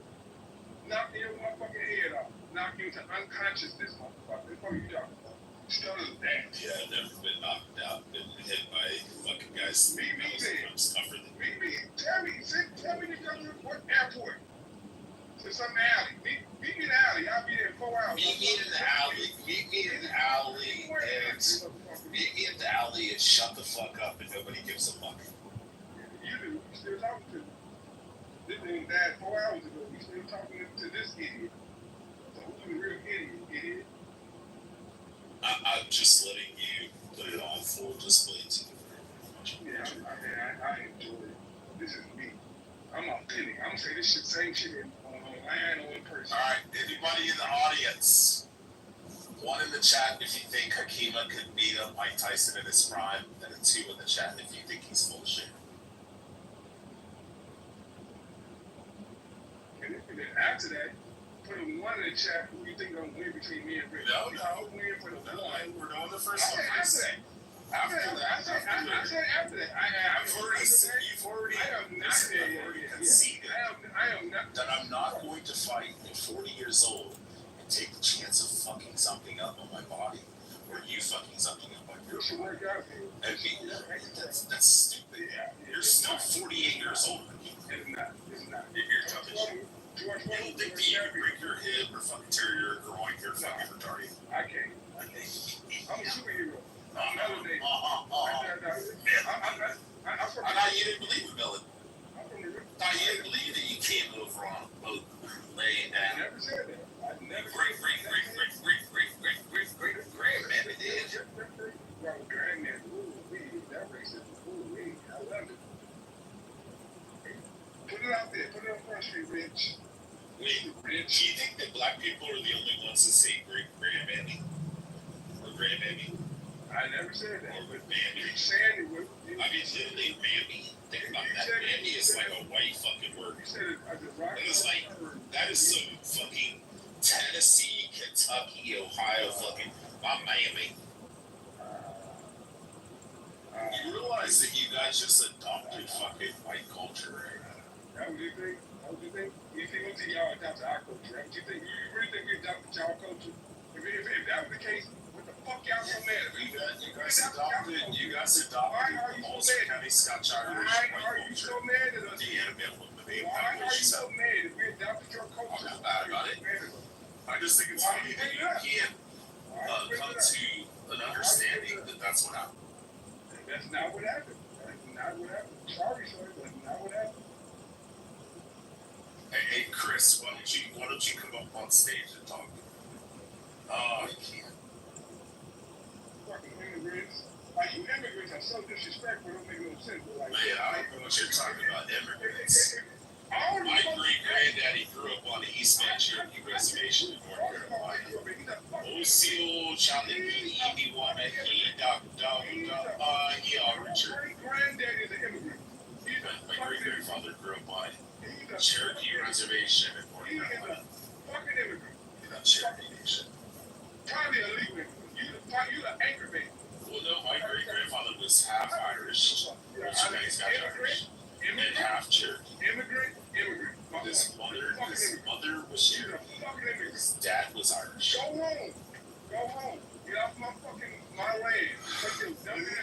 Speaker 1: Knock your motherfucking head off. Knock you into unconsciousness, motherfucker. That's what you talking about. Stutter that.
Speaker 5: Yeah, I've never been knocked out, been hit by fucking guys.
Speaker 1: Me,
Speaker 5: tougher than
Speaker 1: me. Tell me to come to what airport? To some alley. Meet me in the alley. I'll be there in 4 hours.
Speaker 5: Meet me in the alley. Meet me in the alley and shut the fuck up and nobody gives a fuck.
Speaker 1: You do. You still talking to me. This nigga died 4 hours ago. You still talking to this idiot. So who's the real idiot?
Speaker 5: I'm just letting you put it on full display to the
Speaker 1: Yeah, I enjoy it. This is me. I'm authentic. I'm gonna say this shit, same shit online or in person.
Speaker 5: Alright, anybody in the audience, one in the chat if you think Hakima could beat up Mike Tyson in his prime, and a 2 in the chat if you think he's full of shit.
Speaker 1: And then after that, put a 1 in the chat who you think gonna win between me and Rick.
Speaker 5: No,
Speaker 1: win for the 1.
Speaker 5: We're doing the first one first.
Speaker 1: After that.
Speaker 5: You've already conceded
Speaker 1: I am not.
Speaker 5: that I'm not going to fight at 40 years old and take the chance of fucking something up on my body, or you fucking something up on your
Speaker 1: It should
Speaker 5: body.
Speaker 1: work out for you.
Speaker 5: I mean, that's stupid. You're still 48 years old.
Speaker 1: It's not.
Speaker 5: You're tough as shit. You don't think that you can break your hip or fucking tear your groin, you're fucking retarded.
Speaker 1: I can't. I'm a superhero.
Speaker 5: I thought you didn't believe in Melon.
Speaker 1: I'm from the Rick.
Speaker 5: I thought you didn't believe that you came over on a boat laying
Speaker 1: I
Speaker 5: down.
Speaker 1: never said that. I never
Speaker 5: Great grandmammy did.
Speaker 1: Well, granddad, that racist. I love it. Put it out there. Put it on Front Street, Rich.
Speaker 5: Wait, do you think that black people are the only ones that say great grandmammy? Or grandmammy?
Speaker 1: I never said that.
Speaker 5: Or with mammy?
Speaker 1: You saying it with.
Speaker 5: I mean, literally mammy. Think about that. Mammy is like a white fucking word.
Speaker 1: You said it as a right.
Speaker 5: And it's like, that is some fucking Tennessee, Kentucky, Ohio fucking Miami. You realize that you guys just adopted fucking white culture, right?
Speaker 1: That what you think? You think we'll see y'all adopt our culture? That what you think? You really think we adopted y'all culture? If that was the case, what the fuck y'all so mad at?
Speaker 5: You guys adopted Ulster County Scotch Irish
Speaker 1: Why
Speaker 5: white
Speaker 1: are you
Speaker 5: culture.
Speaker 1: so mad at us?
Speaker 5: The animal with the name
Speaker 1: Why are you
Speaker 5: Irish.
Speaker 1: so mad if we adopted your culture?
Speaker 5: I'm not mad about it. I just think it's funny that you can't come to an understanding that that's what happened.
Speaker 1: That's not what happened. Sorry, sir, that's not what happened.
Speaker 5: Hey, Chris, why don't you come up on stage and talk? Oh, you can't.
Speaker 1: Fucking immigrants. Like, you immigrants are so disrespectful, it don't make no sense. But like,
Speaker 5: Man, I don't know what you're talking about, immigrants.
Speaker 1: All
Speaker 5: My great-granddaddy grew up on the East Van Cherokee Reservation in North Carolina. Ocio Chalini, Iwana, Richard.
Speaker 1: Granddaddy is an immigrant.
Speaker 5: My great-grandfather grew up on Cherokee Reservation in North Carolina.
Speaker 1: Fucking immigrant.
Speaker 5: You're not Cherokee Nation.
Speaker 1: Probably a legal immigrant. You the anchor baby.
Speaker 5: Well, no, my great-grandfather was half Irish. He's got Irish. And half Cherokee.
Speaker 1: Immigrant.
Speaker 5: His mother was Cherokee. His dad was Irish.
Speaker 1: Go home. Get off my land.
Speaker 5: He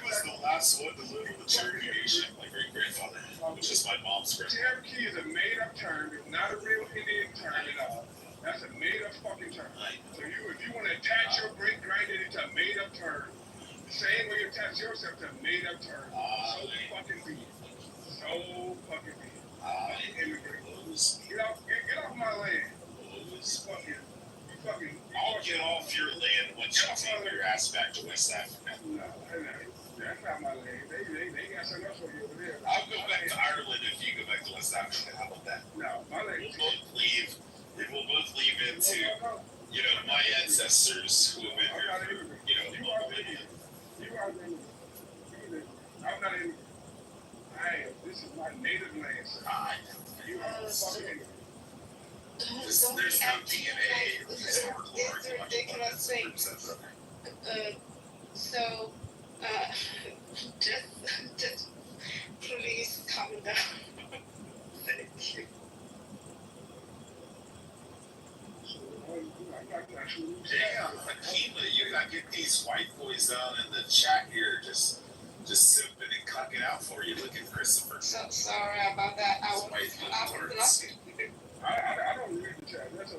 Speaker 5: was the last one to live in the Cherokee Nation, my great-grandfather, which is my mom's grandfather.
Speaker 1: Cherokee is a made-up term. It's not a real Indian term at all. That's a made-up fucking term. So if you want to attach your great-granddaddy to a made-up term, the same way you attach yourself to a made-up term, so fucking be it. So fucking be it. Immigrant. Get off my land.
Speaker 5: I'll get off your land once you take your ass back to West Africa.
Speaker 1: No, that's not my land. They got something else for you over there.
Speaker 5: I'll go back to Ireland if you go back to West Africa. How about that?
Speaker 1: No, my land.
Speaker 5: We'll both leave into, my ancestors who have been here for,
Speaker 1: You are the immigrant. I'm not an immigrant. I am. This is my native land, sir. You are a fucking immigrant.
Speaker 6: Don't
Speaker 5: There's
Speaker 6: be
Speaker 5: no
Speaker 6: acting
Speaker 5: DNA.
Speaker 6: like
Speaker 5: These
Speaker 6: it's
Speaker 5: are
Speaker 6: ridiculous things. So, just please calm down. Thank you.
Speaker 5: Damn, Akima, you gotta get these white boys down in the chat here, just simping and cucking out for you. Look at Christopher.
Speaker 6: So sorry about that. I was
Speaker 1: I don't read the chat. That's a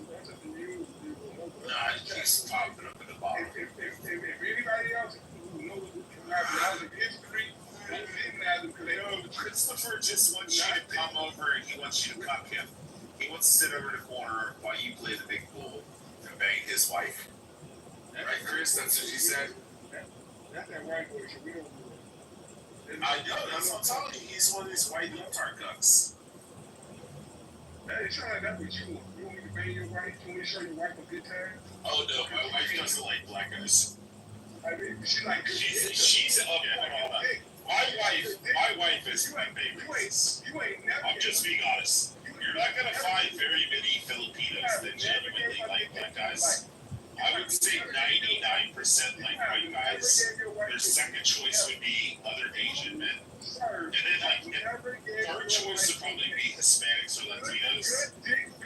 Speaker 1: new.
Speaker 5: Nah, it keeps popping up in the bottom.
Speaker 1: If anybody else who knows knowledge of history, don't recognize them because they don't.
Speaker 5: Christopher just wants you to come over and he wants you to cuck him. He wants to sit over in the corner while you play the big bull and bang his wife. Right, Chris? That's what you said?
Speaker 1: That's that white boy shit. We don't do it.
Speaker 5: I know, that's what I'm telling you. He's one of these white leotard gucks.
Speaker 1: That is trying that what you want. You want me to bang your wife? You want me to show your wife a good time?
Speaker 5: Oh no, my wife doesn't like black guys.
Speaker 1: I mean, she like
Speaker 5: She's okay, hold on. My wife is my favorite.
Speaker 1: You ain't never.
Speaker 5: I'm just being honest. You're not gonna find very many Filipinos that genuinely like black guys. I would say 99% like white guys. Their second choice would be other Asian men. And then third choice would probably be Hispanics or Latinos.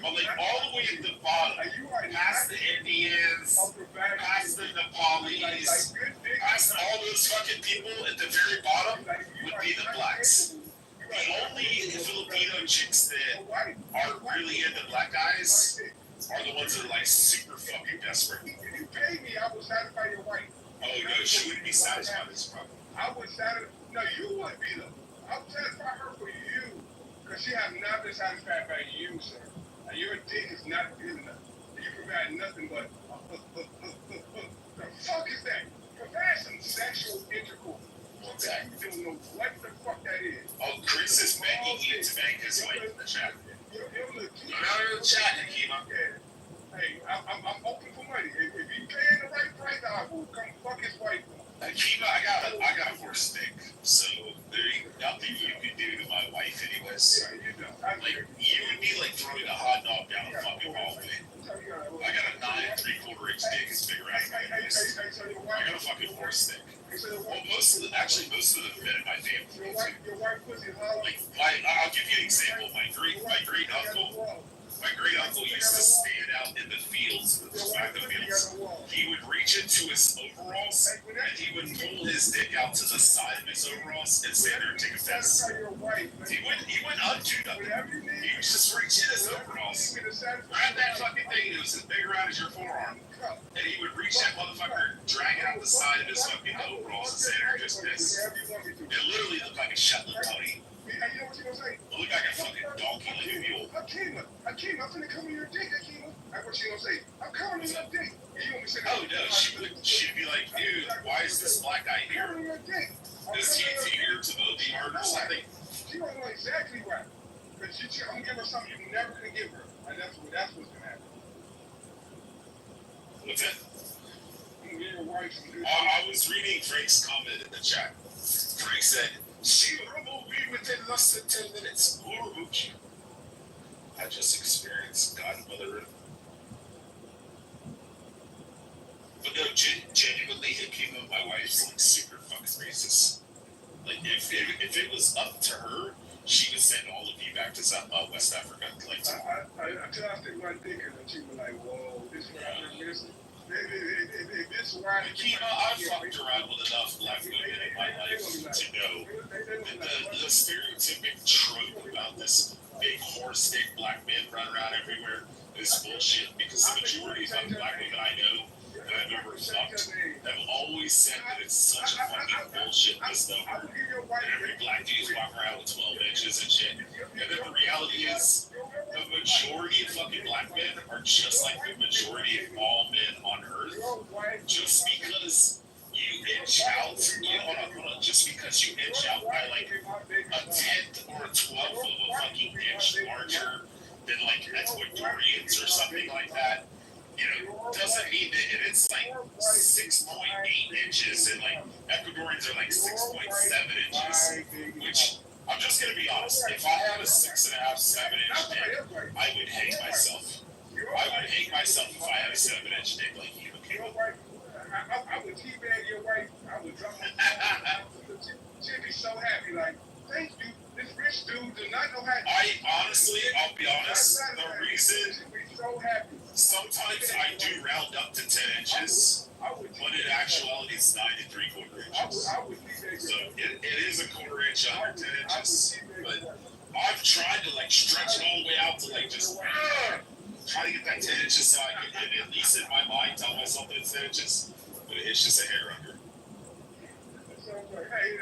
Speaker 5: But like all the way at the bottom, past the Indians, past the Nepalis, past all those fucking people at the very bottom would be the blacks. The only Filipino chicks that aren't really into black guys are the ones that are like super fucking desperate.
Speaker 1: If you pay me, I will satisfy your wife.
Speaker 5: Oh no, she wouldn't be satisfied with this problem.
Speaker 1: I would satisfy. No, you would be though. I would satisfy her for you, because she has not been satisfied by you, sir. And your dick is not good enough. You provide nothing but. The fuck is that? Provide some sexual intercourse. Okay. You don't know what the fuck that is.
Speaker 5: Oh, Chris is begging you to bang his wife in the chat.
Speaker 1: You're
Speaker 5: not in the chat, Akima.
Speaker 1: Hey, I'm open for money. If you paying the right price, I will come fuck his wife.
Speaker 5: Akima, I got a horse stick, so there ain't nothing you can do to my wife anyways. Like, you would be like throwing a hot dog down the fucking hallway. I got a 9 3/4 inch dick, it's bigger ass than this. I got a fucking horse stick. Well, most of the men in my family. Like, I'll give you an example. My great uncle used to stand out in the fields, the tobacco fields. He would reach into his overalls and he would pull his dick out to the side of his overalls and stand there and take a piss. He wouldn't undo nothing. He would just reach in his overalls, grab that fucking thing that was as big around as your forearm, and he would reach that motherfucker, drag it out the side of his fucking overalls and stand there and just piss. It literally looked like a Shetland pony.
Speaker 1: You know what you gonna say?
Speaker 5: It looked like a fucking donkey, like a mule.
Speaker 1: Akima, I'm finna come in your dick, Akima. That's what she gonna say. I'm coming in your dick. And you want me to say,
Speaker 5: oh no, she'd be like, dude, why is this black guy here? Is he here to vote the yard or something?
Speaker 1: She don't know exactly right. But I'm gonna give her something you never can give her. And that's what's gonna happen.
Speaker 5: What's that?
Speaker 1: I'm gonna give your wife some good
Speaker 5: I was reading Frank's comment in the chat. Frank said, she will remove me within less than 10 minutes. Who removed you? I just experienced godmother. But no, genuinely, it came up my wife's like super fucking racist. Like, if it was up to her, she would send all of you back to West Africa. Like,
Speaker 1: I stick my dick in and she was like, whoa, this is what I'm missing.
Speaker 5: Akima, I've fucked around with enough black women in my life to know that the stereotypic trope about this big horse dick black men run around everywhere is bullshit, because the majority of black women I know that I've ever fucked have always said that it's such a fucking bullshit misnomer that every black dude's walking around with 12 inches and shit. And then the reality is, the majority of fucking black men are just like the majority of all men on earth. Just because you inch out, hold on, just because you inch out by like a 10th or a 12th of a fucking inch larger than like Ecuadorians or something like that, doesn't mean that it's like 6.8 inches and like Ecuadorians are like 6.7 inches, which I'm just gonna be honest. If I had a 6.5, 7 inch dick, I would hate myself. I would hate myself if I had a 7-inch dick like you. Okay?
Speaker 1: Your wife, I would teabag your wife. I would drop her. She'd be so happy. Like, thank you. This rich dude does not know how to.
Speaker 5: I'll be honest, the reason
Speaker 1: She'd be so happy.
Speaker 5: sometimes I do round up to 10 inches, but in actuality it's 9 3/4 inches.
Speaker 1: I would teabag
Speaker 5: So
Speaker 1: your wife.
Speaker 5: it is a quarter inch under 10 inches, but I've tried to like stretch it all the way out to like just try to get that 10 inches so I can at least in my mind tell myself that it's 10 inches, but it's just a hair under.
Speaker 1: So it's like, hey,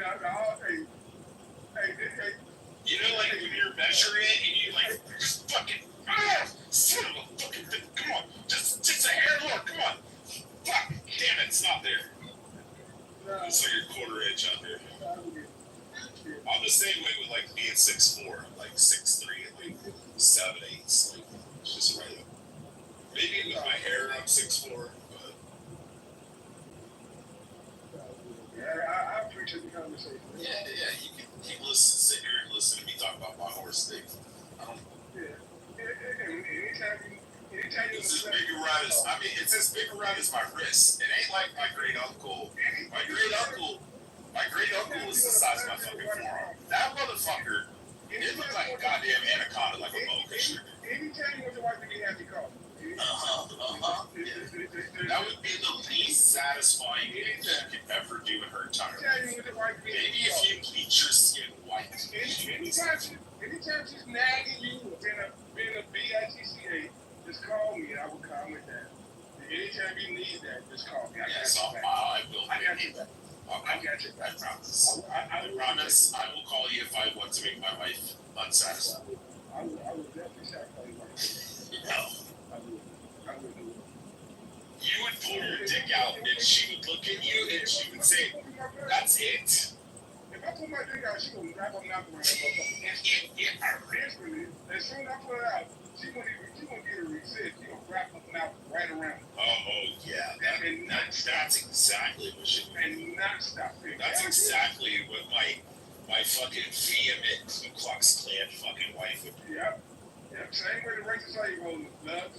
Speaker 5: You know, like when you're measuring it and you like just fucking son of a fucking thing, come on, just a hair more, come on. Fuck, damn it, it's not there. It's like a quarter inch under. I'm the same way with like being 6'4", like 6'3", and like 7/8. Like it's just right up. Maybe with my hair I'm 6'4", but
Speaker 1: I appreciate the conversation.
Speaker 5: yeah, you can keep sit here and listen to me talk about my horse thing. I don't.
Speaker 1: Anytime you
Speaker 5: It's as big around as it's as big around as my wrist. It ain't like my great uncle. My great uncle is the size of my fucking forearm. That motherfucker, it looked like a goddamn anaconda, like a boa constrictor.
Speaker 1: Anytime you want your wife to be happy, call me.
Speaker 5: That would be the least satisfying thing you could ever do in her entire life. Maybe if you bleach your skin white.
Speaker 1: Anytime she's nagging you or being a bitcha, just call me and I will calm it down. Anytime you need that, just call me. I got you back. I got you back.
Speaker 5: I promise. I promise I will call you if I want to make my wife unsatisfied.
Speaker 1: I would definitely satisfy you.
Speaker 5: No.
Speaker 1: I would do it.
Speaker 5: You would pull your dick out and she would look at you and she would say, that's it?
Speaker 1: If I pull my dick out, she will wrap her mouth around it. Instantly, as soon as I pull it out, she won't get a resist. She will wrap her mouth right around it.
Speaker 5: Oh, yeah. That's exactly what she would.
Speaker 1: And not stop it.
Speaker 5: That's exactly what my fucking vehement Ku Klux Klan fucking wife would do.
Speaker 1: Yeah. Same way the racist lady will love.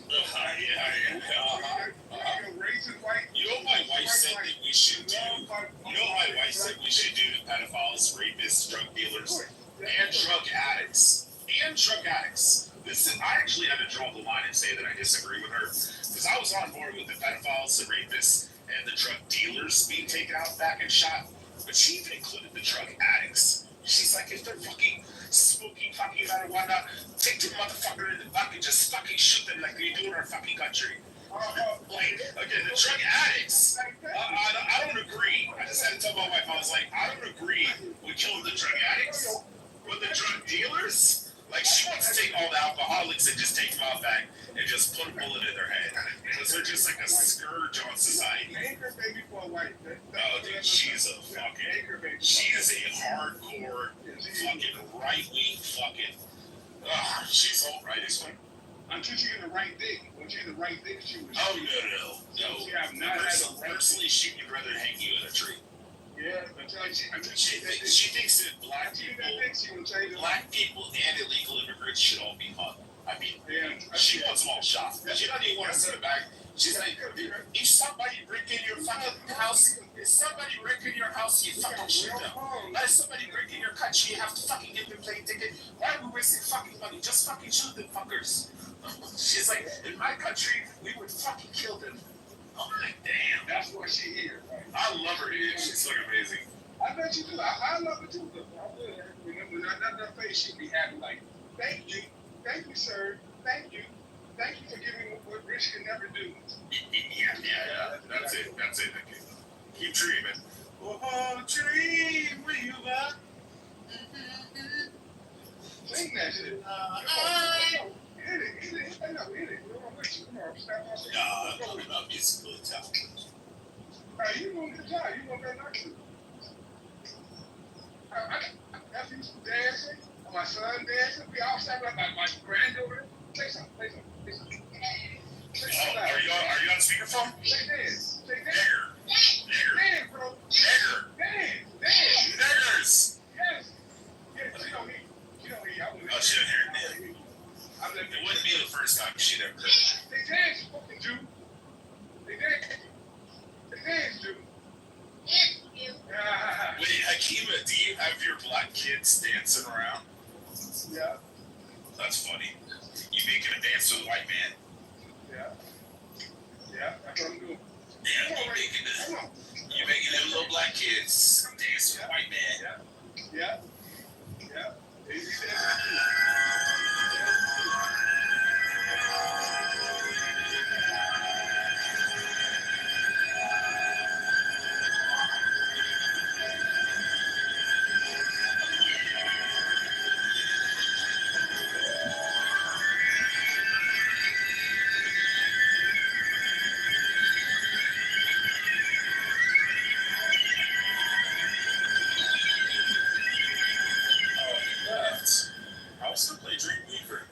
Speaker 1: Racist white.
Speaker 5: You know what my wife said that we should do? You know what my wife said we should do to pedophiles, rapists, drug dealers, and drug addicts? I actually had to draw the line and say that I disagree with her. Because I was on board with the pedophiles, the rapists, and the drug dealers being taken out back and shot. But she even included the drug addicts. She's like, if they're fucking smoking fucking marijuana, take the motherfucker in the back and just fucking shoot them like they do in our fucking country. Like, again, the drug addicts, I don't agree. I just had to tell my wife, I was like, I don't agree with killing the drug addicts, but the drug dealers, like, she wants to take all the alcoholics and just take them out back and just put a bullet in their head. Because they're just like a scourge on society. Oh, dude, she's a hardcore, fucking right-wing fucking, she's all right as well.
Speaker 1: Until she get the right dick. When she get the right dick, she was.
Speaker 5: Oh, no. Personally, she would rather hang you in a tree.
Speaker 1: Yeah,
Speaker 5: She thinks that black people and illegal immigrants should all be hung. I mean, she wants them all shot. She doesn't even want to sit back. She's like, if somebody break in your fucking house, you fucking shoot them. If somebody break in your country, you have to fucking give them plane ticket. Why are we wasting fucking money? Just fucking shoot them fuckers. She's like, in my country, we would fucking kill them. I'm like, damn.
Speaker 1: That's why she here.
Speaker 5: I love her, dude. She's fucking amazing.
Speaker 1: I bet you do. I love her too. When that face, she'd be happy. Like, thank you, sir. Thank you for giving me what Rich can never do.
Speaker 5: Yeah. That's it. Keep dreaming. Oh, dream where you are.
Speaker 1: Sing that shit. Hit it. I'm
Speaker 5: talking about musical intelligence.
Speaker 1: You gonna get a job. You gonna get next to it. After you dancing, my son dancing, we all sat like my granddaughter. Say something.
Speaker 5: Are you on speakerphone?
Speaker 1: Say dance.
Speaker 5: Nigger.
Speaker 1: Dance, bro.
Speaker 5: Nigger.
Speaker 1: Dance.
Speaker 5: Niggers.
Speaker 1: Yes, she don't hear.
Speaker 5: Oh, she don't hear it. It wouldn't be the first time she'd ever heard it.
Speaker 1: Say
Speaker 5: kids dancing around.
Speaker 1: Yeah,
Speaker 5: That's funny. You making a dance with a white man?
Speaker 1: yeah, that's what I'm doing.
Speaker 5: Yeah, you making them little black kids dance with a white man.
Speaker 1: Yeah. Easy dance.
Speaker 5: I was gonna play Dream Weaver.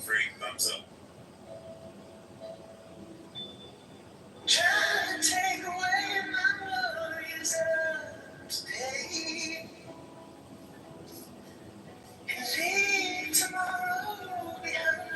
Speaker 5: Frank, thumbs up.
Speaker 2: Trying to take away my worries of today. And leave tomorrow behind.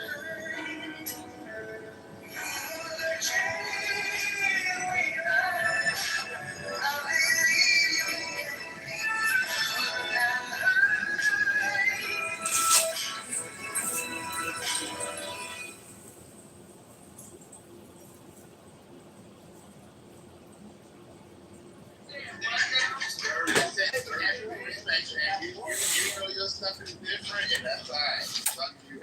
Speaker 7: You know your stuff is different, and that's all right. Fuck you.